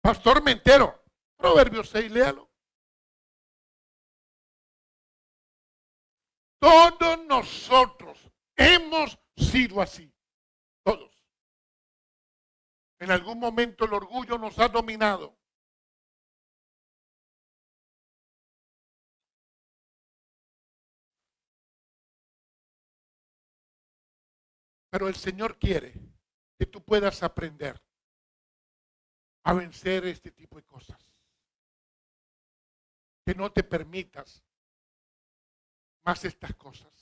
Pastor Mentero. Proverbios 6, léalo. Todos nosotros hemos sido así. Todos. En algún momento el orgullo nos ha dominado. Pero el Señor quiere que tú puedas aprender a vencer este tipo de cosas. Que no te permitas más estas cosas.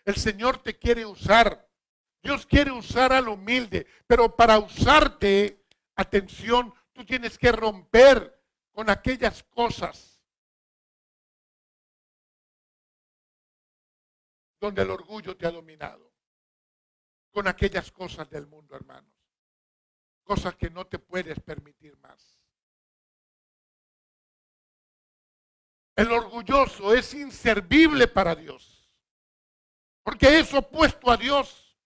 El Señor te quiere usar. Dios quiere usar al humilde, pero para usarte, atención, tú tienes que romper con aquellas cosas donde el orgullo te ha dominado. Con aquellas cosas del mundo, hermanos. Cosas que no te puedes permitir más. El orgulloso es inservible para Dios, porque es opuesto a Dios.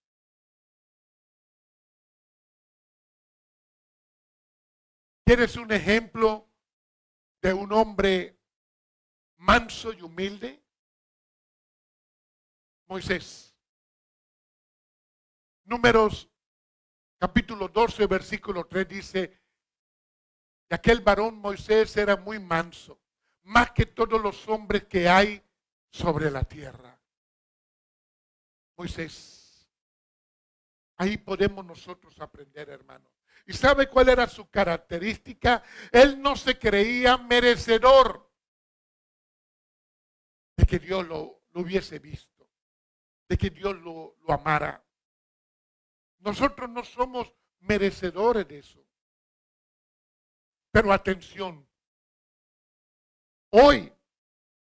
¿Quieres un ejemplo de un hombre manso y humilde? Moisés. Números capítulo 12, versículo 3 dice, que aquel varón Moisés era muy manso, más que todos los hombres que hay sobre la tierra. Moisés. Ahí podemos nosotros aprender, hermanos. ¿Y sabe cuál era su característica? Él no se creía merecedor de que Dios lo hubiese visto, de que Dios lo amara. Nosotros no somos merecedores de eso. Pero atención, hoy,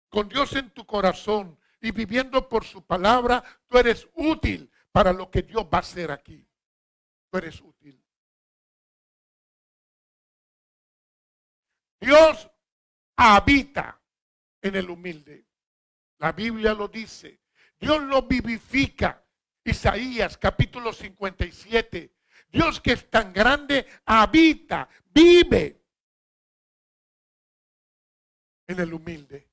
con Dios en tu corazón y viviendo por su palabra, tú eres útil para lo que Dios va a hacer aquí. Tú eres útil. Dios habita en el humilde. La Biblia lo dice. Dios lo vivifica. Isaías capítulo 57. Dios que es tan grande habita, vive en el humilde.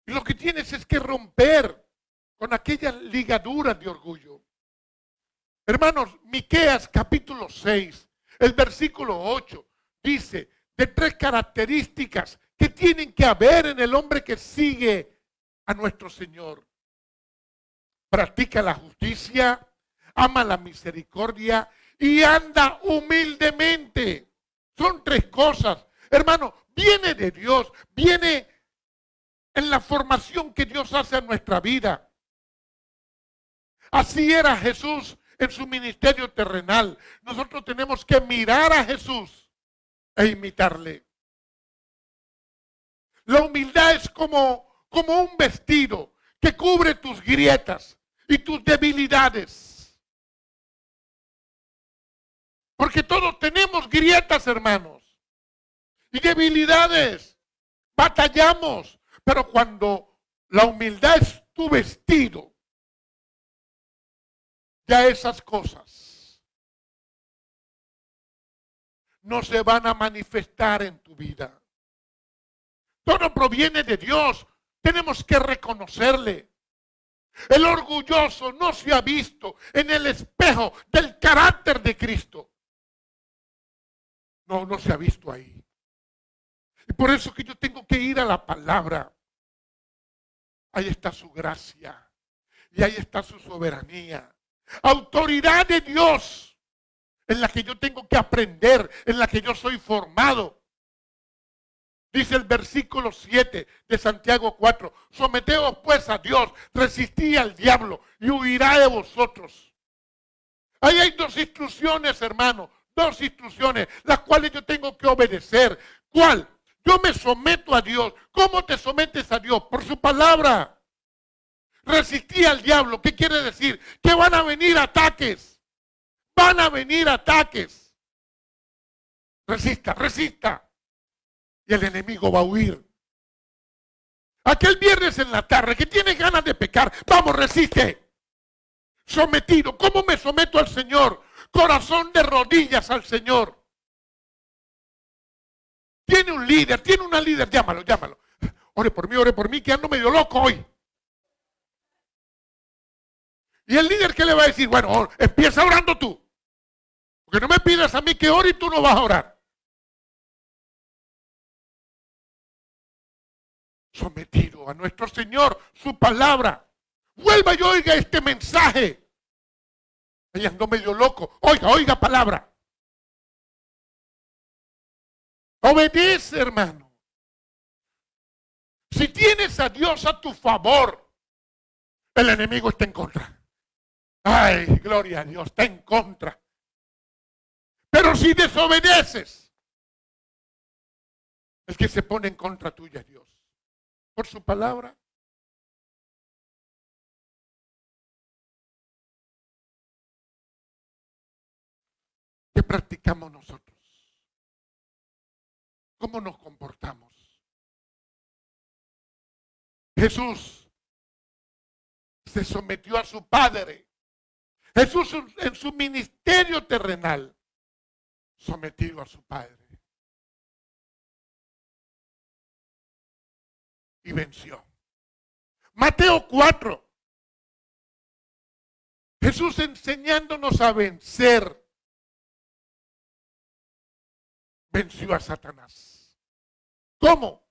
Y lo que tienes es que romper con aquellas ligaduras de orgullo. Hermanos, Miqueas capítulo 6, el versículo 8, dice de tres características que tienen que haber en el hombre que sigue a nuestro Señor. Practica la justicia, ama la misericordia y anda humildemente. Son tres cosas. Hermano, viene de Dios, viene en la formación que Dios hace en nuestra vida. Así era Jesús en su ministerio terrenal. Nosotros tenemos que mirar a Jesús e imitarle. La humildad es como un vestido que cubre tus grietas y tus debilidades. Porque todos tenemos grietas, hermanos, y debilidades. Batallamos. Pero cuando la humildad es tu vestido, ya esas cosas no se van a manifestar en tu vida. Todo proviene de Dios. Tenemos que reconocerle. El orgulloso no se ha visto en el espejo del carácter de Cristo. No se ha visto ahí. Y por eso que yo tengo que ir a la palabra. Ahí está su gracia. Y ahí está su soberanía. Autoridad de Dios en la que yo tengo que aprender, en la que yo soy formado. Dice el versículo 7 de Santiago 4, someteos pues a Dios, resistid al diablo y huirá de vosotros. Ahí hay dos instrucciones, hermano, dos instrucciones, las cuales yo tengo que obedecer. ¿Cuál? Yo me someto a Dios. ¿Cómo te sometes a Dios? Por su palabra. Resistí al diablo. ¿Qué quiere decir? Que van a venir ataques. Van a venir ataques. Resista, resista. Y el enemigo va a huir. Aquel viernes en la tarde que tiene ganas de pecar, vamos, resiste. Sometido. ¿Cómo me someto al Señor? Corazón de rodillas al Señor. Tiene un líder, tiene una líder, llámalo. Ore por mí, que ando medio loco hoy. Y el líder, ¿qué le va a decir? Bueno, empieza orando tú. Porque no me pidas a mí que ore y tú no vas a orar. Sometido a nuestro Señor, su palabra. Vuelva y oiga este mensaje. Ella ando medio loco. Oiga palabra. Obedece, hermano. Si tienes a Dios a tu favor, el enemigo está en contra. Ay, gloria a Dios, está en contra. Pero si desobedeces, el que se pone en contra tuya es Dios. Por su palabra. ¿Qué practicamos nosotros? ¿Cómo nos comportamos? Jesús se sometió a su Padre. Jesús en su ministerio terrenal sometido a su Padre. Y venció. Mateo 4. Jesús enseñándonos a vencer. Venció a Satanás. ¿Cómo?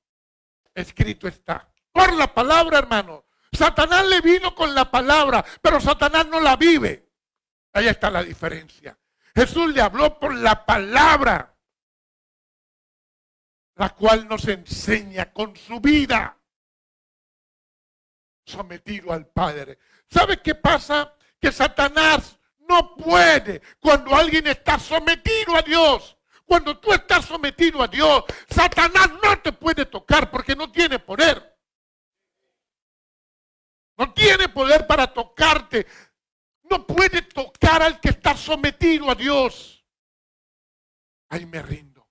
Escrito está. Por la palabra, hermano. Satanás le vino con la palabra, pero Satanás no la vive. Ahí está la diferencia. Jesús le habló por la palabra, la cual nos enseña con su vida, sometido al Padre. ¿Sabe qué pasa? Que Satanás no puede cuando alguien está sometido a Dios. Cuando tú estás sometido a Dios, Satanás no te puede tocar porque no tiene poder. No tiene poder para tocarte. No puede tocar al que está sometido a Dios. Ahí me rindo.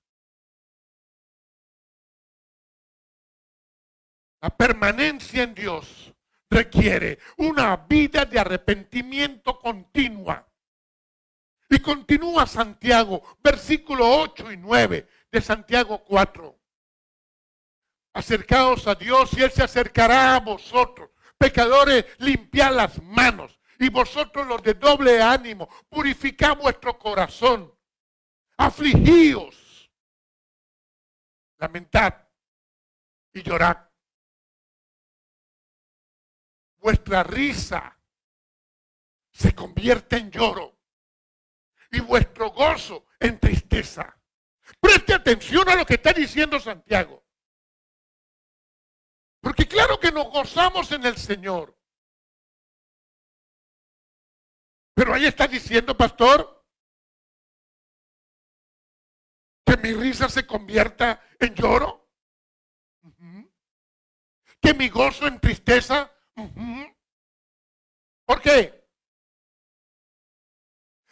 La permanencia en Dios requiere una vida de arrepentimiento continua. Y continúa Santiago, versículo 8 y 9 de Santiago 4. Acercaos a Dios y Él se acercará a vosotros. Pecadores, limpiad las manos. Y vosotros los de doble ánimo, purificad vuestro corazón. Afligíos, lamentad y llorad. Vuestra risa se convierte en lloro y vuestro gozo en tristeza. Preste atención a lo que está diciendo Santiago. Porque claro que nos gozamos en el Señor. Pero ahí está diciendo, pastor, que mi risa se convierta en lloro. Que mi gozo en tristeza. ¿Por qué?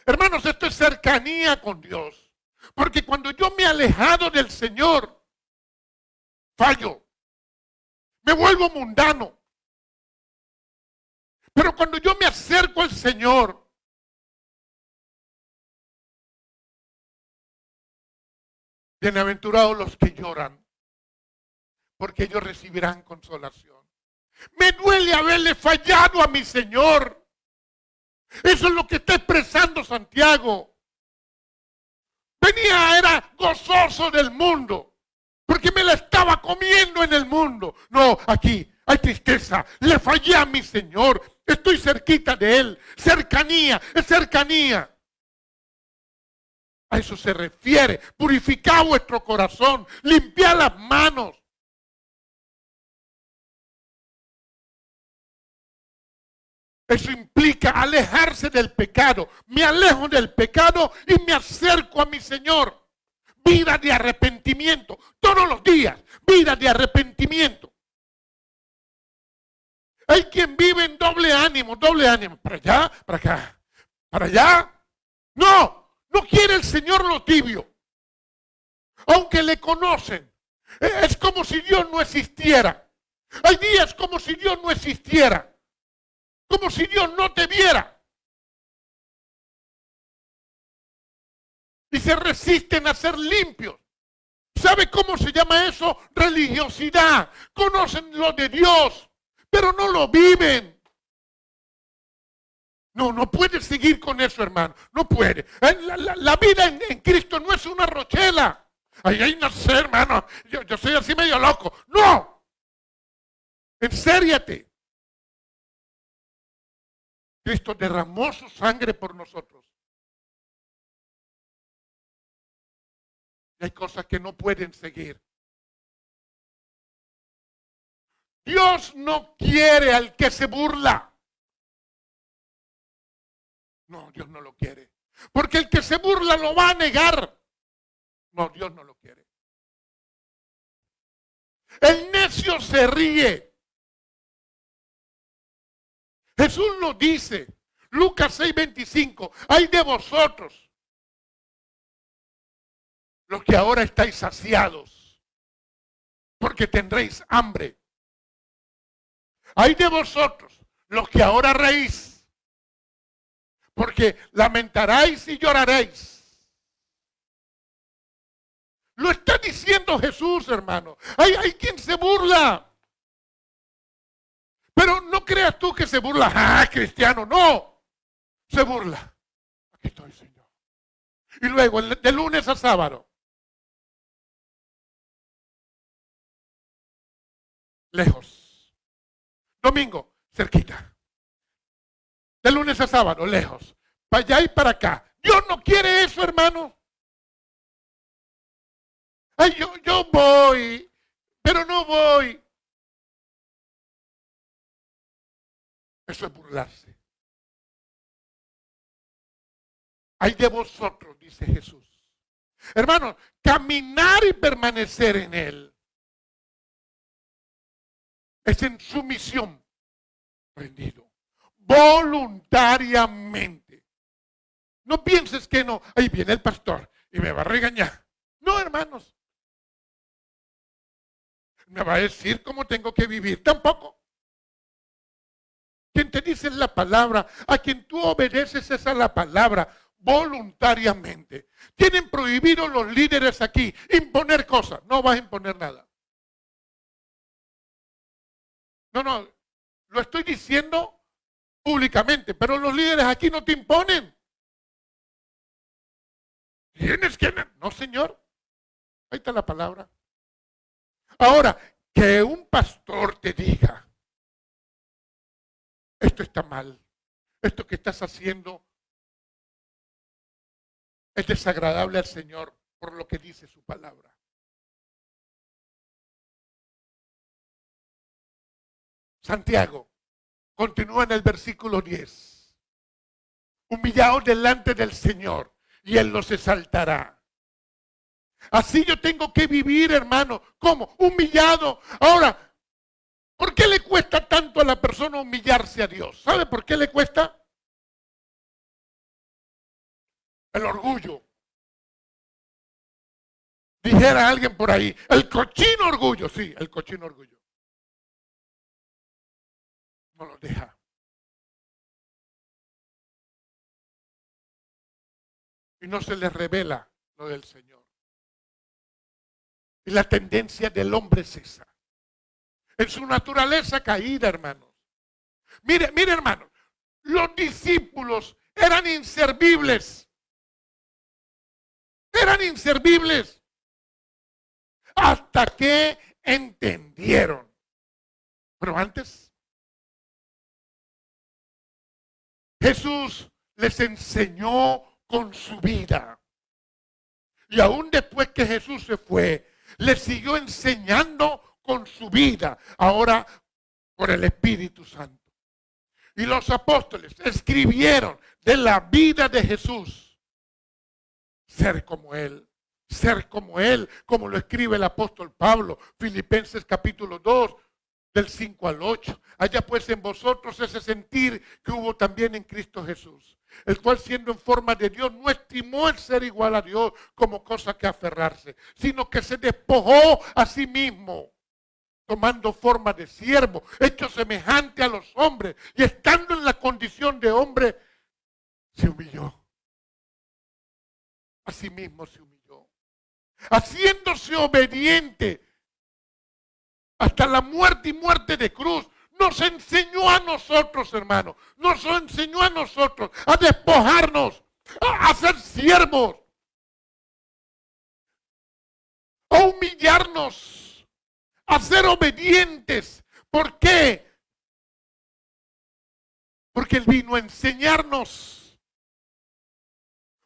Hermanos, esto es cercanía con Dios. Porque cuando yo me he alejado del Señor, fallo. Me vuelvo mundano. Pero cuando yo me acerco al Señor, bienaventurados los que lloran, porque ellos recibirán consolación. Me duele haberle fallado a mi Señor. Eso es lo que está expresando Santiago. Era gozoso del mundo, porque me la estaba comiendo en el mundo. No, aquí hay tristeza. Le fallé a mi Señor. Estoy cerquita de Él. Cercanía, es cercanía. A eso se refiere. Purificad vuestro corazón. Limpiad las manos. Eso implica alejarse del pecado. Me alejo del pecado y me acerco a mi Señor. Vida de arrepentimiento. Todos los días, vida de arrepentimiento. Hay quien vive en doble ánimo. Para allá, para acá. Para allá. No quiere el Señor lo tibio. Aunque le conocen. Es como si Dios no existiera. Hay días como si Dios no existiera. Como si Dios no te viera. Y se resisten a ser limpios. ¿Sabe cómo se llama eso? Religiosidad. Conocen lo de Dios, pero no lo viven. No puede seguir con eso, hermano. No puede. La vida en Cristo no es una rochela. Ahí no sé, hermano. Yo soy así medio loco. No. Ensériate. Cristo derramó su sangre por nosotros. Y hay cosas que no pueden seguir. Dios no quiere al que se burla. No, Dios no lo quiere. Porque el que se burla lo va a negar. No, Dios no lo quiere. El necio se ríe. Jesús nos dice, Lucas 6:25, ay de vosotros, los que ahora estáis saciados, porque tendréis hambre. Ay de vosotros, los que ahora reís, porque lamentaréis y lloraréis. Lo está diciendo Jesús, hermano. Hay quien se burla. Pero no creas tú que se burla. ¡Ah, cristiano! No. Se burla. Aquí estoy, Señor. Y luego, de lunes a sábado. Lejos. Domingo, cerquita. De lunes a sábado, lejos. Para allá y para acá. Dios no quiere eso, hermano. Ay, yo voy, pero no voy. Eso es burlarse. Ay de vosotros, dice Jesús. Hermanos, caminar y permanecer en Él es en sumisión, rendido, voluntariamente. No pienses que no, ahí viene el pastor y me va a regañar. No, hermanos. Me va a decir cómo tengo que vivir. Tampoco. Quien te dice la palabra, a quien tú obedeces es a la palabra, voluntariamente. Tienen prohibido los líderes aquí imponer cosas. No vas a imponer nada. No, lo estoy diciendo públicamente, pero los líderes aquí no te imponen. Tienes que... No, señor. Ahí está la palabra. Ahora, que un pastor te diga, esto está mal, esto que estás haciendo es desagradable al Señor por lo que dice su palabra. Santiago continúa en el versículo 10. Humillaos delante del Señor y Él los exaltará. Así yo tengo que vivir, hermano. ¿Cómo? Humillado. Ahora, ¿por qué le cuesta tanto a la persona humillarse a Dios? ¿Sabe por qué le cuesta? El orgullo. Dijera alguien por ahí, el cochino orgullo. Sí, el cochino orgullo. No lo deja. Y no se le revela lo del Señor. Y la tendencia del hombre es esa. En su naturaleza caída, hermanos. Mire, hermanos. Los discípulos eran inservibles. Eran inservibles. Hasta que entendieron. Pero antes, Jesús les enseñó con su vida. Y aún después que Jesús se fue, les siguió enseñando con su vida, ahora por el Espíritu Santo. Y los apóstoles escribieron de la vida de Jesús, ser como Él, como lo escribe el apóstol Pablo, Filipenses capítulo 2, del 5 al 8. Haya pues en vosotros ese sentir que hubo también en Cristo Jesús, el cual siendo en forma de Dios no estimó el ser igual a Dios como cosa que aferrarse, sino que se despojó a sí mismo, tomando forma de siervo, hecho semejante a los hombres, y estando en la condición de hombre, se humilló. A sí mismo se humilló, haciéndose obediente hasta la muerte y muerte de cruz. Nos enseñó a nosotros, hermanos, nos enseñó a nosotros a despojarnos, a ser siervos, a humillarnos, a ser obedientes. ¿Por qué? Porque Él vino a enseñarnos.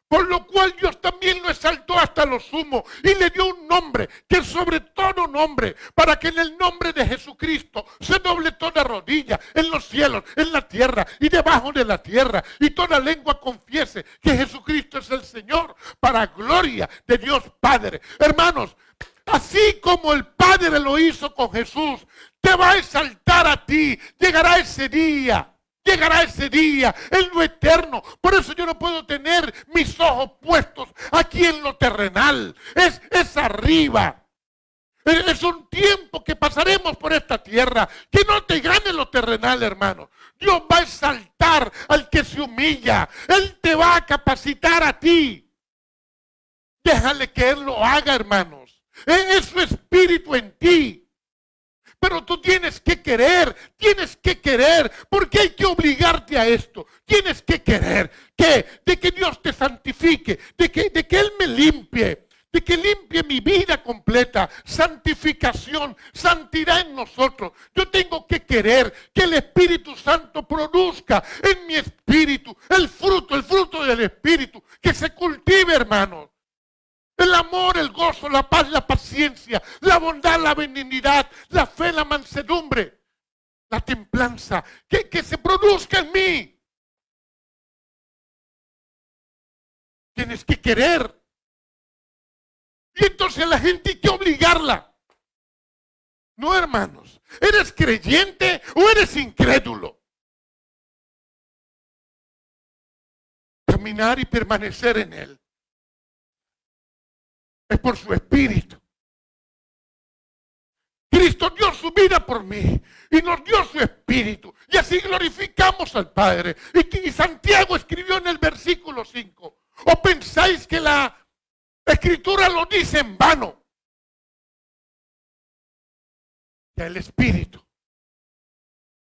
Por lo cual Dios también lo exaltó hasta lo sumo y le dio un nombre que es sobre todo nombre, para que en el nombre de Jesucristo se doble toda rodilla en los cielos, en la tierra y debajo de la tierra, y toda lengua confiese que Jesucristo es el Señor, para gloria de Dios Padre. Hermanos, así como el Padre lo hizo con Jesús, te va a exaltar a ti. Llegará ese día. Llegará ese día en lo eterno. Por eso yo no puedo tener mis ojos puestos aquí en lo terrenal. Es arriba. Es un tiempo que pasaremos por esta tierra. Que no te gane lo terrenal, hermano. Dios va a exaltar al que se humilla. Él te va a capacitar a ti. Déjale que Él lo haga, hermanos. Es su espíritu en ti. Pero tú tienes que querer, porque hay que obligarte a esto. Tienes que querer, de que Dios te santifique, de que Él me limpie, de que limpie mi vida completa. Santificación, santidad en nosotros. Yo tengo que querer que el Espíritu Santo produzca en mi espíritu el fruto del Espíritu, que se cultive, hermanos. El amor, el gozo, la paz, la paciencia, la bondad, la benignidad, la fe, la mansedumbre, la templanza, que se produzca en mí. Tienes que querer. Y entonces la gente hay que obligarla. No, hermanos, ¿eres creyente o eres incrédulo? Caminar y permanecer en Él es por su espíritu. Cristo dio su vida por mí y nos dio su espíritu. Y así glorificamos al Padre. Y Santiago escribió en el versículo 5. ¿O pensáis que la Escritura lo dice en vano? Que el espíritu,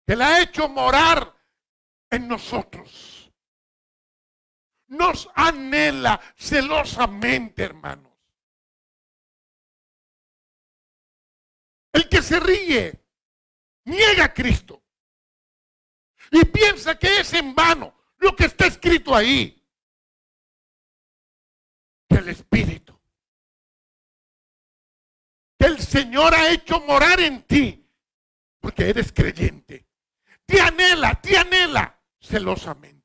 que la ha hecho morar en nosotros, nos anhela celosamente, hermano. El que se ríe niega a Cristo y piensa que es en vano lo que está escrito ahí. Que el Espíritu, que el Señor ha hecho morar en ti, porque eres creyente, te anhela celosamente.